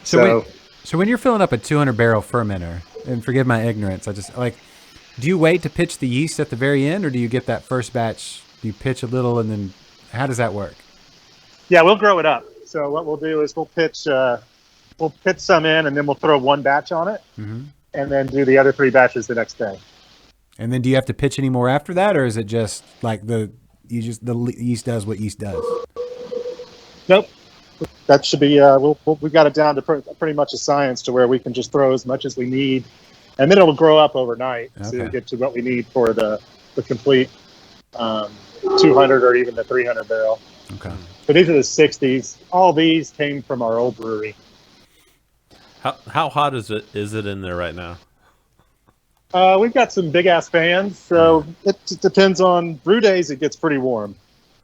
So when you're filling up a 200 barrel fermenter, and forgive my ignorance, I just do you wait to pitch the yeast at the very end, or do you get that first batch? Do you pitch a little, and then how does that work? Yeah, we'll grow it up. So what we'll do is we'll pitch some in, and then we'll throw 1 batch on it, and then do the other 3 batches the next day. And then do you have to pitch any more after that, or is it just like the yeast does what yeast does? Nope. That should be, we've got it down to pretty much a science to where we can just throw as much as we need, and then it'll grow up overnight to get to what we need for the complete 200 or even the 300 barrel. Okay. So these are the 60s. All these came from our old brewery. How hot is it in there right now? We've got some big ass fans, so it depends on brew days. It gets pretty warm.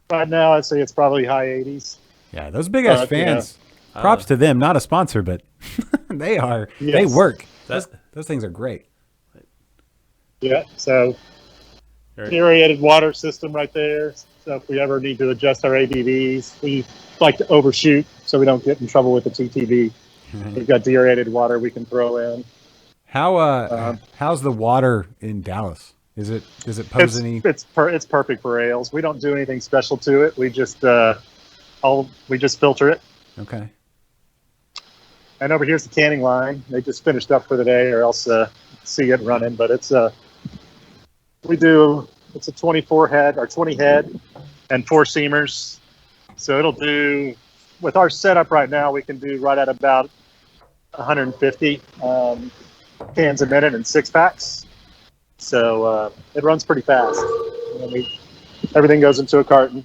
Right now, I'd say it's probably high 80s. Yeah, those big ass fans. Yeah. Props to them. Not a sponsor, but they are. Yes. They work. That- Those things are great. Yeah. So aerated water system right there. So if we ever need to adjust our ABVs, we like to overshoot so we don't get in trouble with the TTV. We've got deaerated water we can throw in. How's the water in Dallas? Does it pose any? It's perfect for ales. We don't do anything special to it. We just filter it. Okay. And over here's the canning line. They just finished up for the day, or else see it running. But it's a 24 head or 20 head and 4 seamers. So it'll do, with our setup right now, we can do right at about 150 cans a minute in 6-packs. So it runs pretty fast. And everything goes into a carton.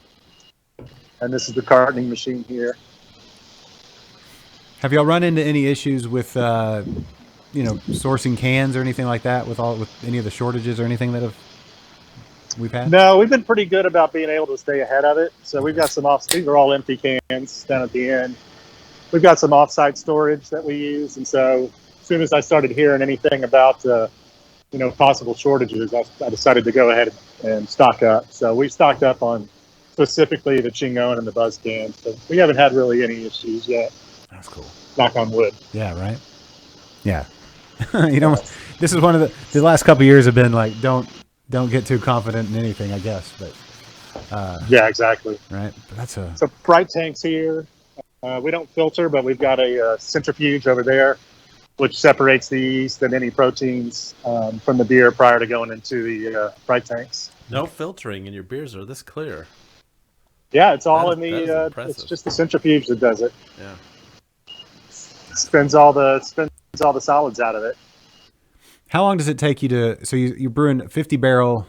And this is the cartoning machine here. Have y'all run into any issues with sourcing cans or anything like that with any of the shortages or anything that we've had? No, we've been pretty good about being able to stay ahead of it. So we've got some these are all empty cans down at the end. We've got some off-site storage that we use, and so as soon as I started hearing anything about possible shortages, I decided to go ahead and stock up. So we stocked up on specifically the Chingon and the Buzz cans. So we haven't had really any issues yet. That's cool. Knock on wood. Yeah, right. Yeah. You know, this is one of the last couple of years have been like don't get too confident in anything, I guess. But Yeah, exactly. right. But that's a So bright tanks here. We don't filter, but we've got a centrifuge over there, which separates the yeast and any proteins from the beer prior to going into the bright tanks. No filtering, and your beers are this clear. Yeah, it's all That in is the. impressive. It's just the centrifuge that does it. Yeah. Spins all the solids out of it. How long does it take you to? So you're brewing 50 barrel,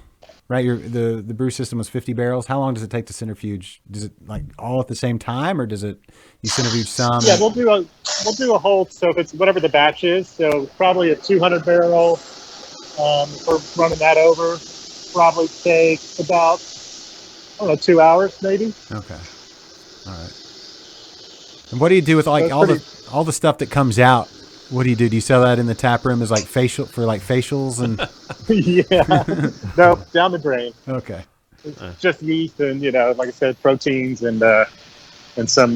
right? The brew system was 50 barrels. How long does it take to centrifuge? Does it like all at the same time, or does it you centrifuge some? Yeah, we'll do a whole. So if it's whatever the batch is, so probably a 200 barrel. If we're running that over, probably takes about 2 hours maybe. Okay. All right. And what do you do with like That's all the stuff that comes out? What do you do? Do you sell that in the tap room as like facials and? Yeah. No, down the drain. Okay. It's just yeast and like I said, proteins and some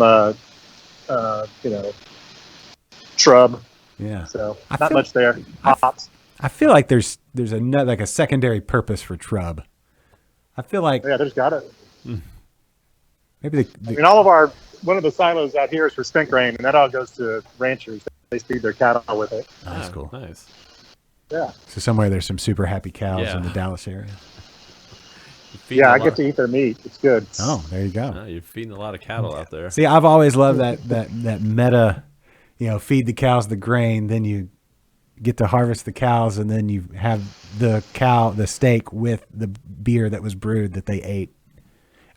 shrub. Yeah. So I not feel- much there. Hops. I feel like there's a secondary purpose for trub. I feel like Yeah, there's got it. maybe I mean, one of the silos out here is for spent grain, and that all goes to ranchers. They feed their cattle with it. oh, that's cool. Nice. Yeah. So somewhere there's some super happy cows Yeah. in the Dallas area. You're feeding Yeah, a I lot- get to eat their meat. It's good. Oh, there you go. You're feeding a lot of cattle out there. See, I've always loved that meta, feed the cows the grain, then you get to harvest the cows, and then you have the steak with the beer that was brewed that they ate.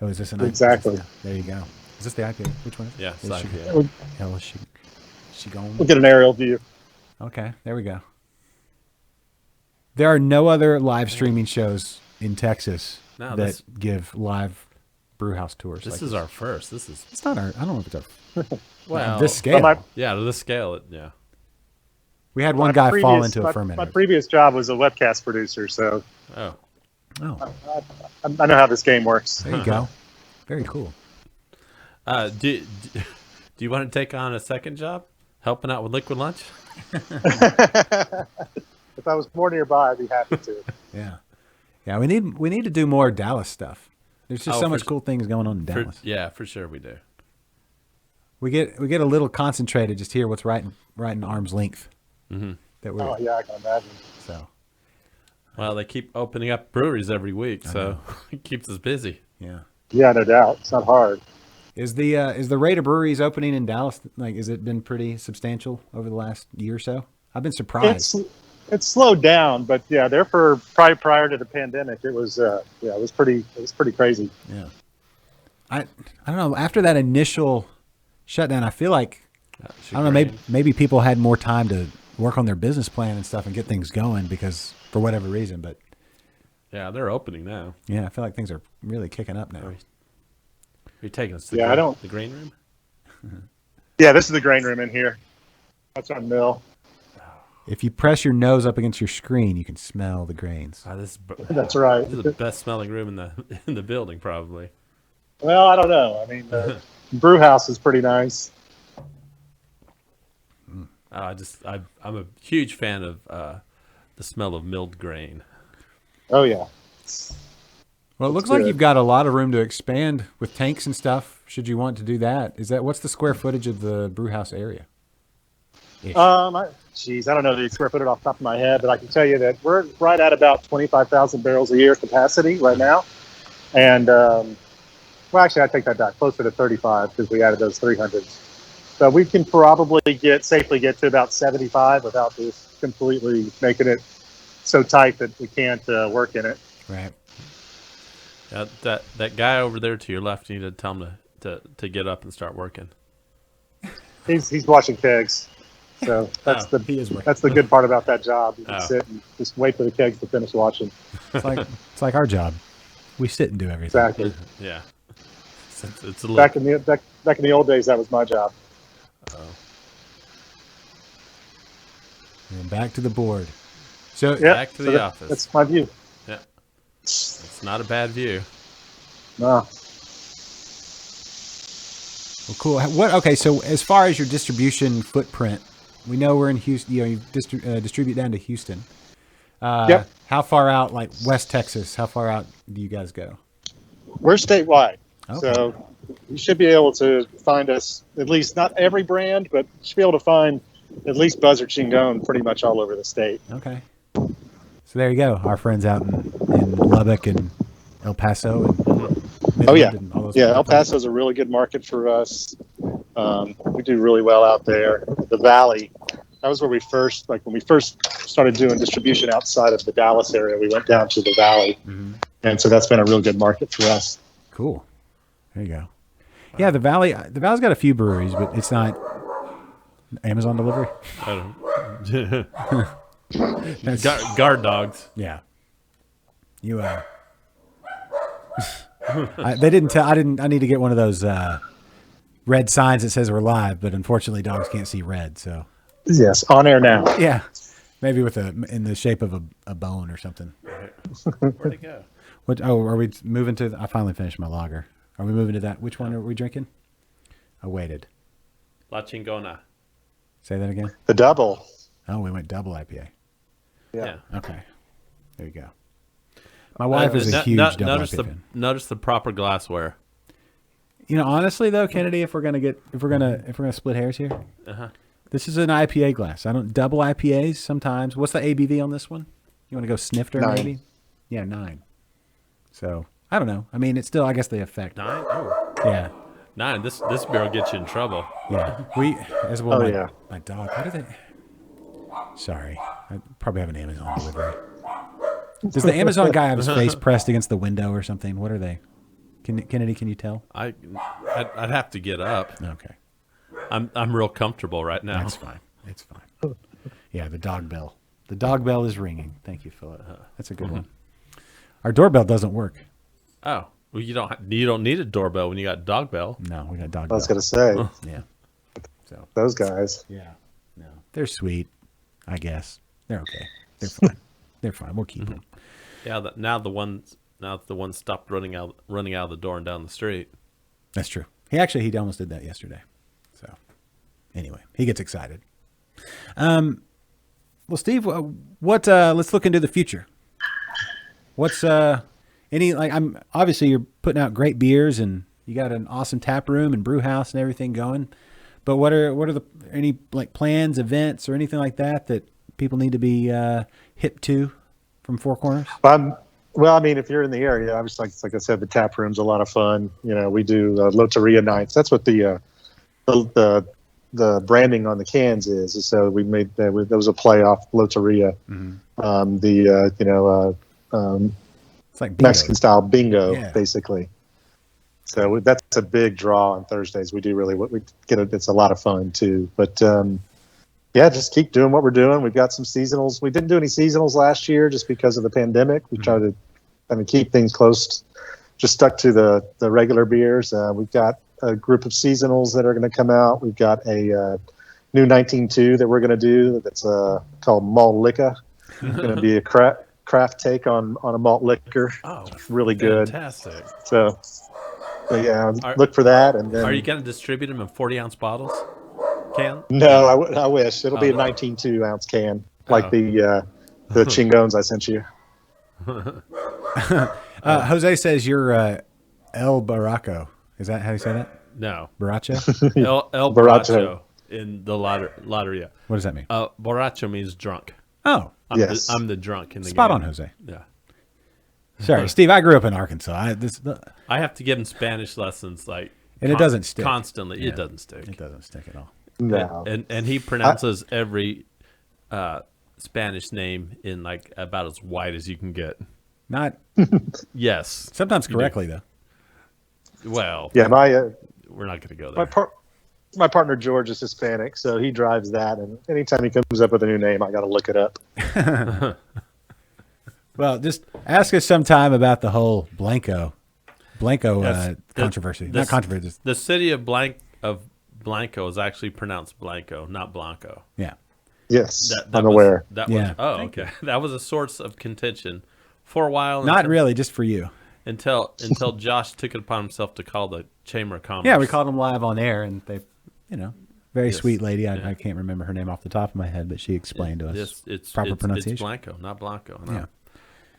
Oh, is this an IPA? Exactly. Yeah, there you go. Is this the IPA? Which one? Yeah, Is it's she, IPA. hell, is she going? We'll get an aerial view. Okay, there we go. There are no other live streaming shows in Texas No, that this- give live brew house tours. This like is our first. This is It's not our. I don't know if it's our. well, this scale. Yeah, to this scale, yeah. We had one guy fall into a My fermenter. previous job was a webcast producer, so Oh, Oh, I know how this game works. there you go. Very cool. do you want to take on a second job, helping out with Liquid Lunch? If I was more nearby, I'd be happy to. Yeah, yeah. We need to do more Dallas stuff. There's just Oh, so for much s- cool things going on in Dallas. Yeah, for sure we do. We get a little concentrated just here. What's right in arm's length. Mm-hmm. That we're Oh yeah, I can imagine. so Well, they keep opening up breweries every week, so it keeps us busy. yeah. Yeah, no doubt. It's not hard. Is the rate of breweries opening in Dallas has it been pretty substantial over the last year or so? I've been surprised. It's slowed down, but yeah, there for probably prior to the pandemic, it was pretty crazy. Yeah. I don't know. After that initial shutdown, I feel like I don't know. Maybe people had more time to work on their business plan and stuff and get things going because for whatever reason. But Yeah, they're opening now. yeah, I feel like things are really kicking up now. Are you taking us to Yeah, I don't- the grain room? Yeah, this is the grain room in here. That's our mill. If you press your nose up against your screen, you can smell the grains. That's right. This is the best smelling room in the building, probably. Well, I don't know. I mean, the brew house is pretty nice. I'm a huge fan of the smell of milled grain. Oh yeah. Well, it looks good. like you've got a lot of room to expand with tanks and stuff. Should you want to do that? What's the square footage of the brew house area? I don't know the square footage off the top of my head, but I can tell you that we're right at about 25,000 barrels a year capacity right now. And well, actually, I take that back, closer to 35 because we added those 300s. So we can probably safely get to about 75 without just completely making it so tight that we can't work in it. Right. That guy over there to your left, you need to tell him to get up and start working. He's washing kegs. So that's he is working. that's the good part about that job. You can Oh. sit and just wait for the kegs to finish washing. It's like our job. We sit and do everything. Exactly. Yeah. It's a little. Back in the old days, that was my job. And back to the board. So Yeah, Back to the office. That's my view. Yeah. It's not a bad view. No. Well, cool. What? Okay, so as far as your distribution footprint, we know we're in Houston. You distribute down to Houston. Yep. How far out, like West Texas? How far out do you guys go? We're statewide, Okay. so you should be able to find us, at least not every brand, but you should be able to find at least Buzzard Chingon pretty much all over the state. Okay. So there you go. Our friends out in Lubbock and El Paso and Midland Oh yeah, and all those yeah. El places. Paso is a really good market for us. We do really well out there. The Valley, that was where we first, like when we first started doing distribution outside of the Dallas area, we went down to the Valley, and so that's been a real good market for us. Cool. There you go. Yeah, the Valley's got a few breweries, but it's not Amazon delivery. I don't. That's- Guard dogs. Yeah. You they didn't tell. I need to get one of those red signs that says we're live, but unfortunately, dogs can't see red. So Yes, on air now. yeah, maybe with in the shape of a bone or something. Where'd it go? What? Oh, are we moving to? I finally finished my lager. Are we moving to that? Which one are we drinking? I waited. La Chingona. Say that again. The double. Oh, we went double IPA. Yeah. Okay, there you go. My wife is a huge double notice IPA the fan. notice the proper glassware. You know, honestly though, Kennedy, if we're gonna split hairs here, this is an IPA glass. I don't double IPAs sometimes. What's the ABV on this one? You want to go snifter 9. maybe? Yeah, 9. So I don't know. I mean, it's still, I guess, the effect. 9. Oh, Yeah, 9. This beer will get you in trouble. yeah. We as well. Oh, yeah. My dog. What are they? Sorry, I probably have an Amazon delivery. Does the Amazon guy have his face pressed against the window or something? What are they? Kennedy, can you tell? I'd have to get up. Okay, I'm real comfortable right now. that's fine. It's fine. Yeah, the dog bell. The dog bell is ringing. Thank you, Philip. That's a good one. Our doorbell doesn't work. Oh, well, you don't need a doorbell when you got dog bell. No, we got dog I bell. was going to say, Yeah. So those guys. yeah, no, they're sweet. I guess they're okay. They're fine. They're fine. We'll keep them. Yeah, now the one stopped running out of the door and down the street. That's true. He almost did that yesterday. So anyway, he gets excited. Well, Steve, what? Let's look into the future. What's I'm obviously you're putting out great beers and you got an awesome tap room and brew house and everything going. But what are any like plans, events, or anything like that people need to be hip to from Four Corners? Well, I mean, if you're in the area, obviously, like I said, the tap room's a lot of fun. You know, we do Loteria nights. That's what the branding on the cans is. So we made there was a play off Loteria. It's like bingo. Mexican style bingo, Yeah. basically. So that's a big draw on Thursdays. We do it's a lot of fun too. But yeah, just keep doing what we're doing. We've got some seasonals. We didn't do any seasonals last year just because of the pandemic. We try to keep things close, just stuck to the regular beers. We've got a group of seasonals that are going to come out. We've got a new 19.2 that we're going to do that's called Malt Liquor. It's going to be a craft take on a malt liquor. Oh, really good. fantastic! So yeah, look for that. And then, Are you going to distribute them in 40-ounce bottles? Can? No, I wish it'll be a no. 19.2 ounce can, like the Chingones I sent you. Jose says you're El Barraco. Is that how you say that? No. Borracho? El Borracho. Borracho in the Loteria. What does that mean? Borracho means drunk. Oh, Yes. I'm the drunk in the spot game. on, Jose. Yeah. Sorry, Steve. I grew up in Arkansas. I have to give him Spanish lessons And it doesn't stick. constantly. Yeah. It doesn't stick. It doesn't stick at all. No. And he pronounces every Spanish name in like about as white as you can get. Not Yes. sometimes correctly though. Well, Yeah, we're not going to go my there. my partner George is Hispanic, so he drives that. And anytime he comes up with a new name, I got to look it up. Well, just ask us sometime about the whole Blanco Yes. controversy. The- Not controversy. Just, The city of Blanco is actually pronounced Blanco, not Blanco. yeah. Yes, That I'm was- aware. That Yeah. was, oh, okay. That was a source of contention for a while. Not until- really, just for you. until Josh took it upon himself to call the Chamber of Commerce. Yeah, we called them live on air, and they, very Yes. sweet lady. Yeah. I can't remember her name off the top of my head, but she explained to us It's pronunciation. It's Blanco, not Blanco. No. Yeah.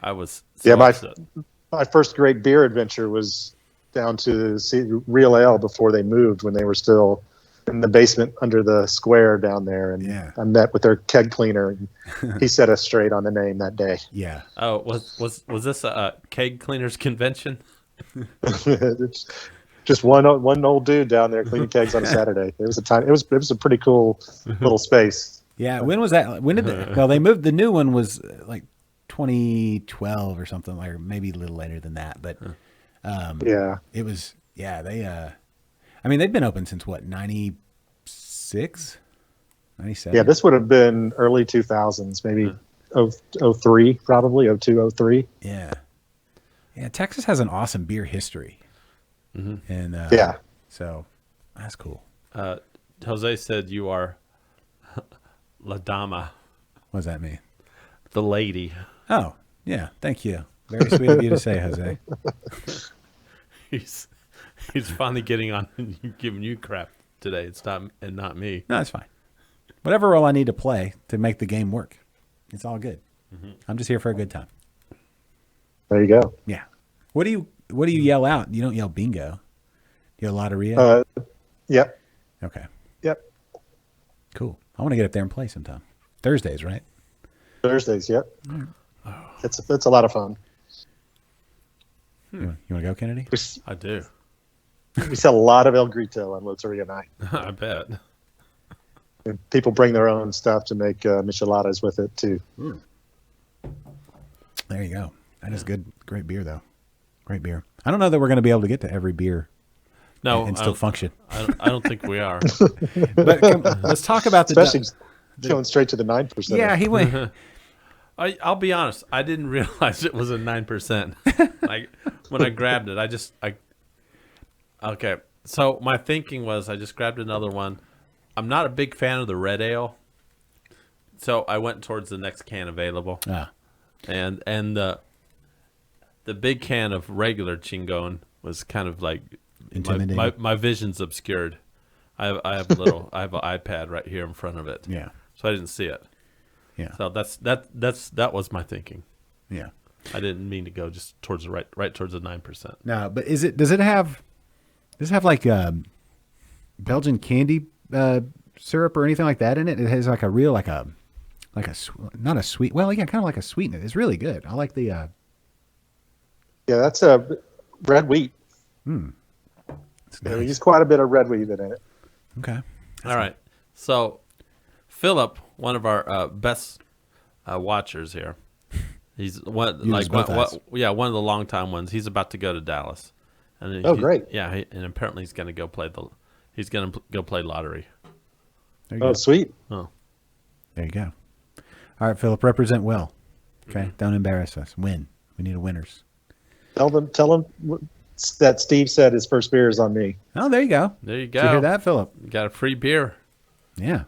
I was so Yeah, upset. my first great beer adventure was down to see Real Ale before they moved, when they were still in the basement under the square down there. And Yeah. I met with their keg cleaner, and he set us straight on the name that day. Yeah. Oh, was this a keg cleaners convention? It's just one old dude down there cleaning kegs on a Saturday. It was a pretty cool little space. Yeah. When was that? When did they moved? The new one was like 2012 or something, or maybe a little later than that. But Yeah. it was, they've been open since what, 96, 97? Yeah, this would have been early 2000s, maybe 03, probably 02, 03. Yeah. Yeah. Texas has an awesome beer history. And Yeah. so that's cool. Jose said you are La Dama, What does that mean? the lady. Oh, yeah. Thank you. Very sweet of you to say, Jose. He's finally getting on and giving you crap today. It's not me. No, it's fine. Whatever role I need to play to make the game work, it's all good. I'm just here for a good time. There you go. Yeah. What do you yell out? You don't yell bingo. You yell lotteria? Yep. Okay. Yep. Cool. I want to get up there and play sometime. Thursdays, right? Thursdays. Yep. It's a lot of fun. You want to go, Kennedy? I do. We sell a lot of El Grito on Loteria night. I bet. And people bring their own stuff to make micheladas with it too. There you go. That is good. Great beer, though. Great beer. I don't know that we're going to be able to get to every beer No, and still function. I don't think we are. But let's talk about Especially going straight to the 9%. Yeah, he went. I'll be honest. I didn't realize it was a 9%. Like when I grabbed it, okay. So my thinking was, I just grabbed another one. I'm not a big fan of the red ale, so I went towards the next can available. Ah. And the big can of regular Chingon was kind of like Intimidating. my vision's obscured. I have an iPad right here in front of it. Yeah. So I didn't see it. Yeah. So that was my thinking. Yeah. I didn't mean to go just towards the right towards the 9%. No, but does it have like Belgian candy syrup or anything like that in it? It has like a real not a sweet, well, yeah, kind of like a sweetness. It's really good. I like the Yeah, that's a red wheat. it's Yeah, we nice. use quite a bit of red wheat in it. Okay. All right. So Philip, one of our best watchers here, he's one Uses both eyes. one of the longtime ones. He's about to go to Dallas, and Oh, great. Yeah, and apparently he's going to go play lottery. There you Oh, go. sweet. Oh, There you go. All right, Philip, represent well. Okay, don't embarrass us. Win. We need a winners. Tell them that Steve said his first beer is on me. Oh, there you go. there you Did go. you hear that, Philip? You got a free beer. Yeah.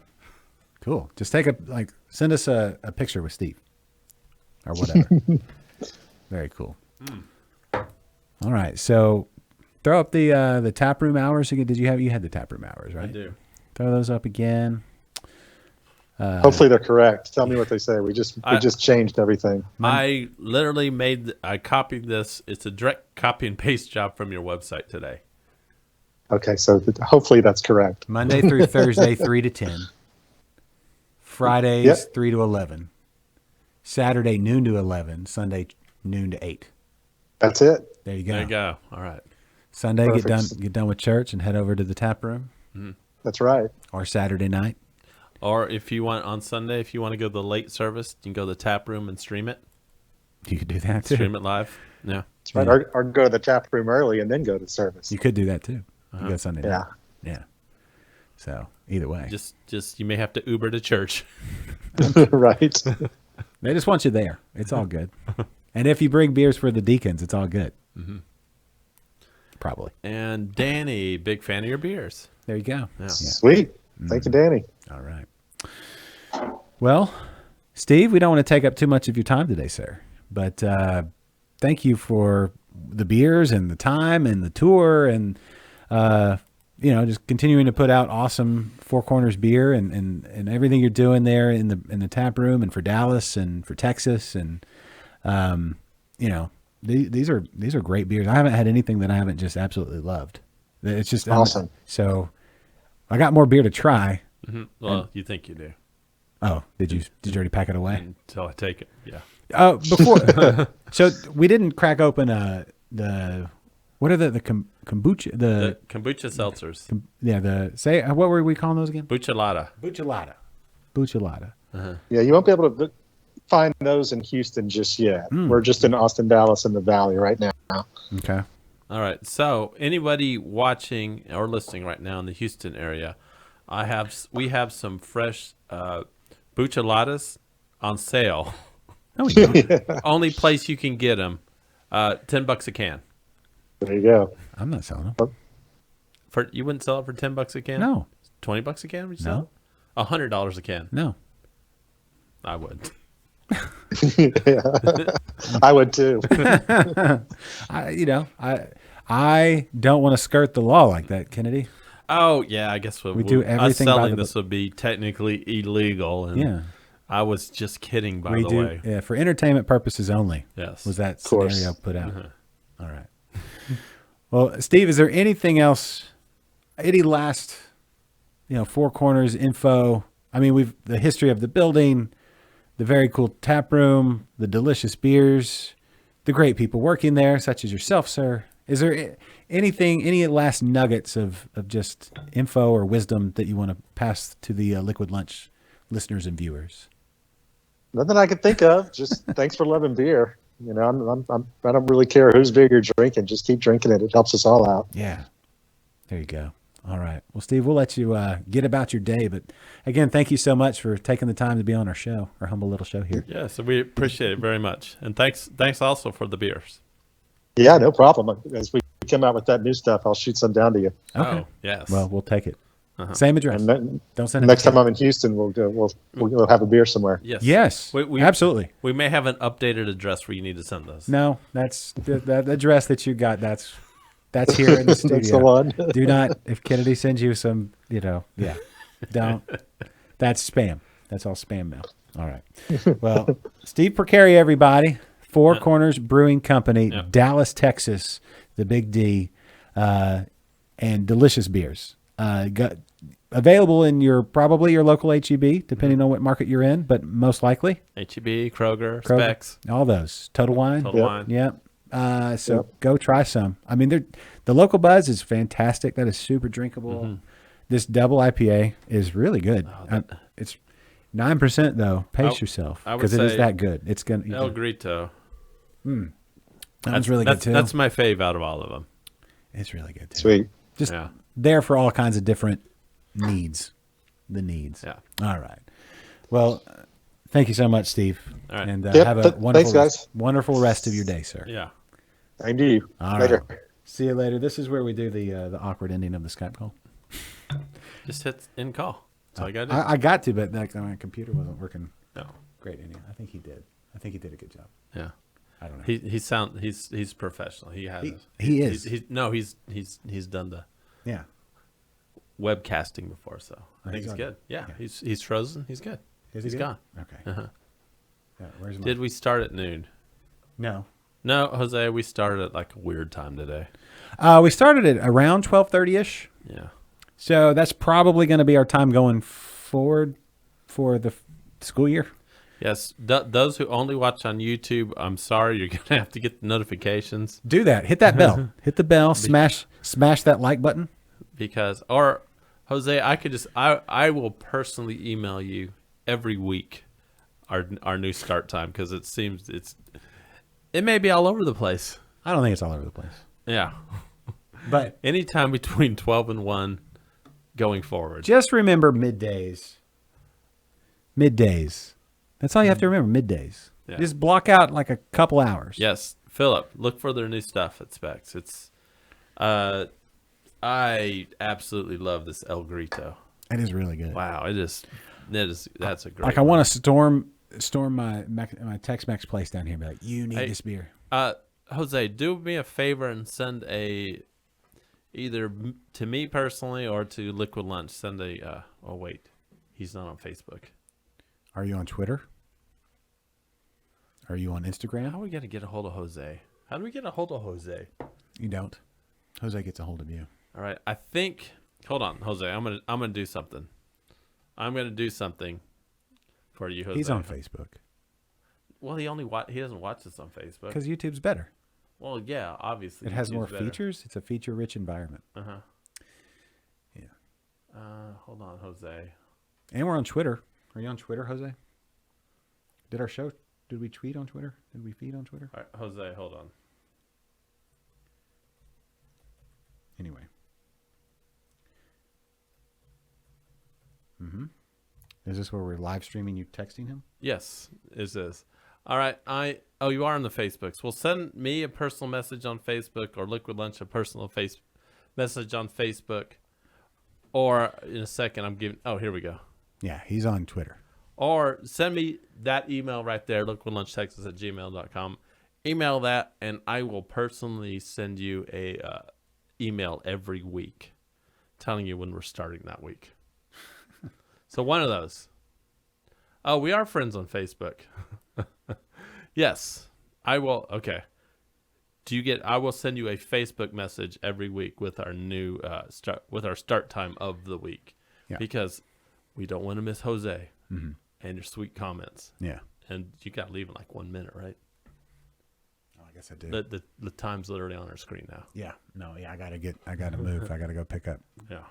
Cool. Just send us a picture with Steve or whatever. Very cool. All right. So throw up the tap room hours again. You had the tap room hours, right? I do. Throw those up again. Hopefully they're correct. Tell me what they say. We just changed everything. I literally I copied this. It's a direct copy and paste job from your website today. Okay, so hopefully that's correct. Monday through Thursday, 3 to 10. Fridays, Yep. 3 to 11. Saturday, noon to 11. Sunday, noon to 8. That's it. There you go. There you go. All right. Sunday, Perfect. get done with church and head over to the tap room. That's right. Or Saturday night. Or if you want on Sunday, if you want to go to the late service, you can go to the tap room and stream it. You could do that too. Stream it live. Yeah. That's right. Yeah. Or go to the tap room early and then go to service. You could do that too. You go Sunday night. Yeah. Yeah. So either way, Just you may have to Uber to church. Right. they just want you there. It's all good. And if you bring beers for the deacons, it's all good. Probably. And Danny, big fan of your beers. There you go. Yeah. Sweet. Thank you, Danny. All right. Well, Steve, we don't want to take up too much of your time today, sir. But thank you for the beers and the time and the tour and just continuing to put out awesome Four Corners beer and everything you're doing there in the tap room and for Dallas and for Texas and these are great beers. I haven't had anything that I haven't just absolutely loved. It's just awesome. So I got more beer to try. Mm-hmm. Well, you think you do. Oh, did you already pack it away? Until I take it, yeah. Before, so we didn't crack open what are the kombucha The kombucha seltzers. What were we calling those again? Buchelada. Buchelada. Yeah, you won't be able to find those in Houston just yet. We're just in Austin, Dallas, and the Valley right now. Okay. All right. So anybody watching or listening right now in the Houston area, we have some fresh bucheladas on sale. Oh, yeah. Only place you can get them, $10 a can. There you go. I'm not selling them. You wouldn't sell it for $10 a can? No. $20 a can? Would you No. sell it? $100 a can? No. I would. I would too. I don't want to skirt the law like that, Kennedy. Oh yeah, I guess we do everything. Us selling this would be technically illegal. And yeah, I was just kidding. By the way, yeah, for entertainment purposes only. Yes, was that scenario put out? All right. Well, Steve, is there anything else? Any last, Four Corners info? I mean, the history of the building, the very cool tap room, the delicious beers, the great people working there, such as yourself, sir. Is there any last nuggets of just info or wisdom that you want to pass to the Liquid Lunch listeners and viewers? Nothing I could think of. Just thanks for loving beer. I don't really care whose beer you're drinking. Just keep drinking it. It helps us all out. Yeah. There you go. All right. Well, Steve, we'll let you get about your day. But again, thank you so much for taking the time to be on our show, our humble little show here. Yeah, so we appreciate it very much. And thanks also for the beers. Yeah, no problem. As we come out with that new stuff, I'll shoot some down to you. Okay. Oh, yes. Well, we'll take it. Same address. And don't send it. Next time I'm in Houston, we'll go have a beer somewhere. Yes. Yes. Absolutely. We may have an updated address where you need to send those. No, that's the address that you got. That's here in the studio. That's the one. Do not, if Kennedy sends you some, don't. That's spam. That's all spam mail. All right. Well, Steve Porcari, everybody. Four Corners Brewing Company, Dallas, Texas, the Big D, and delicious beers. Available in probably your local HEB, depending on what market you're in, but most likely HEB, Kroger, Specs, all those. Total Wine. Wine. Yep. Go try some. I mean, the local buzz is fantastic. That is super drinkable. Mm-hmm. This double IPA is really good. It's 9% though. Pace yourself because it is that good. It's gonna El Grito. That's really good too. That's my fave out of all of them. It's really good too. Sweet. Just there for all kinds of different needs. The needs. Yeah. All right. Well, thank you so much, Steve. All right. And have a wonderful, thanks, guys. wonderful rest of your day, sir. Yeah. Same to you. All later. Right. See you later. This is where we do the awkward ending of the Skype call. Just hit end call. That's all I got to do. I got to, but my computer wasn't working. No. Great ending. I think he did. I think he did a good job. Yeah. I don't know. He's professional. He has. He is. He's done the webcasting before, so I think he's good. Yeah. He's frozen. He's good. He's gone. Okay. Uh-huh. Where's my... Did we start at noon? No, Jose. We started at like a weird time today. We started at around 12:30ish. Yeah. So that's probably going to be our time going forward for the school year. Yes, those who only watch on YouTube, I'm sorry, you're going to have to get the notifications. Do that. Hit that bell. Hit the bell. Smash that like button. Or Jose, I will personally email you every week our new start time because it may be all over the place. I don't think it's all over the place. Yeah. But anytime between 12 and 1 going forward. Just remember middays. That's all you have to remember, middays. Yeah. Just block out like a couple hours. Yes. Philip, look for their new stuff at Specs. It's I absolutely love this El Grito. It is really good. Wow, that's a great like I want to storm my Tex-Mex place down here and be like, you need this beer. Jose, do me a favor and send either to me personally or to Liquid Lunch. Send a. Oh wait, he's not on Facebook. Are you on Twitter? Are you on Instagram? How are we gonna get a hold of Jose? How do we get a hold of Jose? You don't. Jose gets a hold of you. All right, I think. Hold on, Jose. I'm gonna do something. I'm gonna do something for you, Jose. He's on Facebook. Well, he doesn't watch this on Facebook. Because YouTube's better. Well, yeah, obviously. It has YouTube's more better. features. It's a feature-rich environment. Uh-huh. Yeah. Hold on, Jose. And we're on Twitter. Are you on Twitter, Jose? Did we tweet on Twitter? Did we feed on Twitter? All right, Jose, hold on. Anyway. Mm-hmm. Is this where we're live streaming you texting him? Yes, it is. All right, you are on the Facebooks. Well, send me a personal message on Facebook or Liquid Lunch a personal message on Facebook. Or in a second, here we go. Yeah, he's on Twitter. Or send me that email right there, liquidlunchtexas@gmail.com. Email that, and I will personally send you a email every week telling you when we're starting that week. So one of those. Oh, we are friends on Facebook. Yes, I will. Okay. I will send you a Facebook message every week with our new start time of the week. Yeah. Because we don't want to miss Jose and your sweet comments. Yeah. And you got to leave in like 1 minute, right? Oh, I guess I do. The time's literally on our screen now. Yeah. No, yeah, I gotta move. I gotta go pick up Yeah.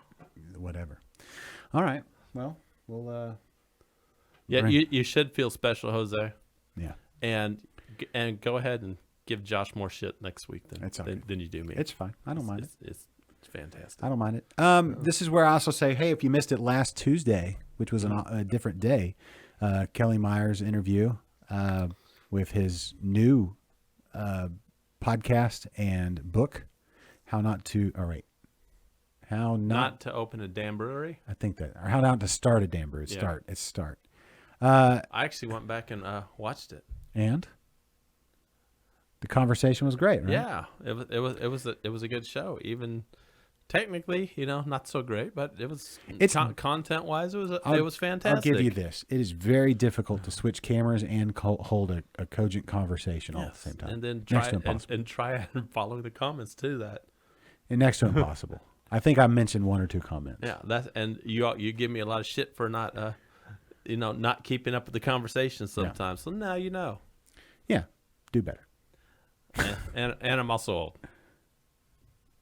whatever. All right. Well, we'll Yeah, Right. you should feel special, Jose. yeah. And go ahead and give Josh more shit next week It's all right. than you do me. It's fine. I don't mind it. It's fantastic. I don't mind it. This is where I also say, hey, if you missed it last Tuesday, which was a different day, Kelly Meyer's interview with his new podcast and book, How Not to Open a damn brewery. I think that, or How Not to Start a Damn Brewery. Yeah. Start. I actually went back and watched it. And the conversation was great, right? Yeah, it was a good show. Even technically, not so great, but it was content wise. It was fantastic. I'll give you this: it is very difficult to switch cameras and hold a cogent conversation all at the same time, and then try and follow the comments to that. And next to impossible. I think I mentioned one or two comments. Yeah, and you give me a lot of shit for not not keeping up with the conversation sometimes. So now you know. Yeah, do better. and I'm also old.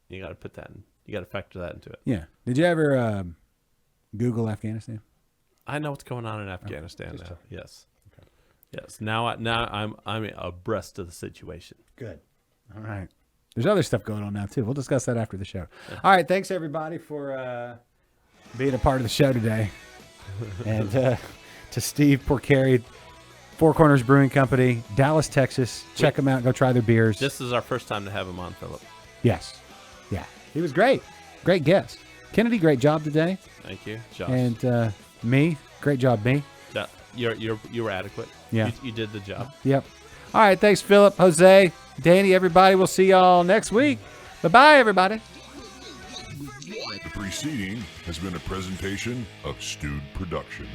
You got to put that in. You got to factor that into it. Yeah. Did you ever Google Afghanistan? I know what's going on in Afghanistan now. checking. Yes. Okay. Yes. Now I'm abreast of the situation. Good. All right. There's other stuff going on now too. We'll discuss that after the show. Yeah. All right. Thanks everybody for being a part of the show today, and to Steve Porcari, Four Corners Brewing Company, Dallas, Texas. Check them out. Go try their beers. This is our first time to have him on, Philip. Yes. Yeah. He was great. Great guest. Kennedy, great job today. Thank you, Josh. And me, great job, me. You were adequate. Yeah. You did the job. Yep. All right. Thanks, Philip, Jose, Danny, everybody. We'll see y'all next week. Bye-bye, everybody. The preceding has been a presentation of Stewed Productions.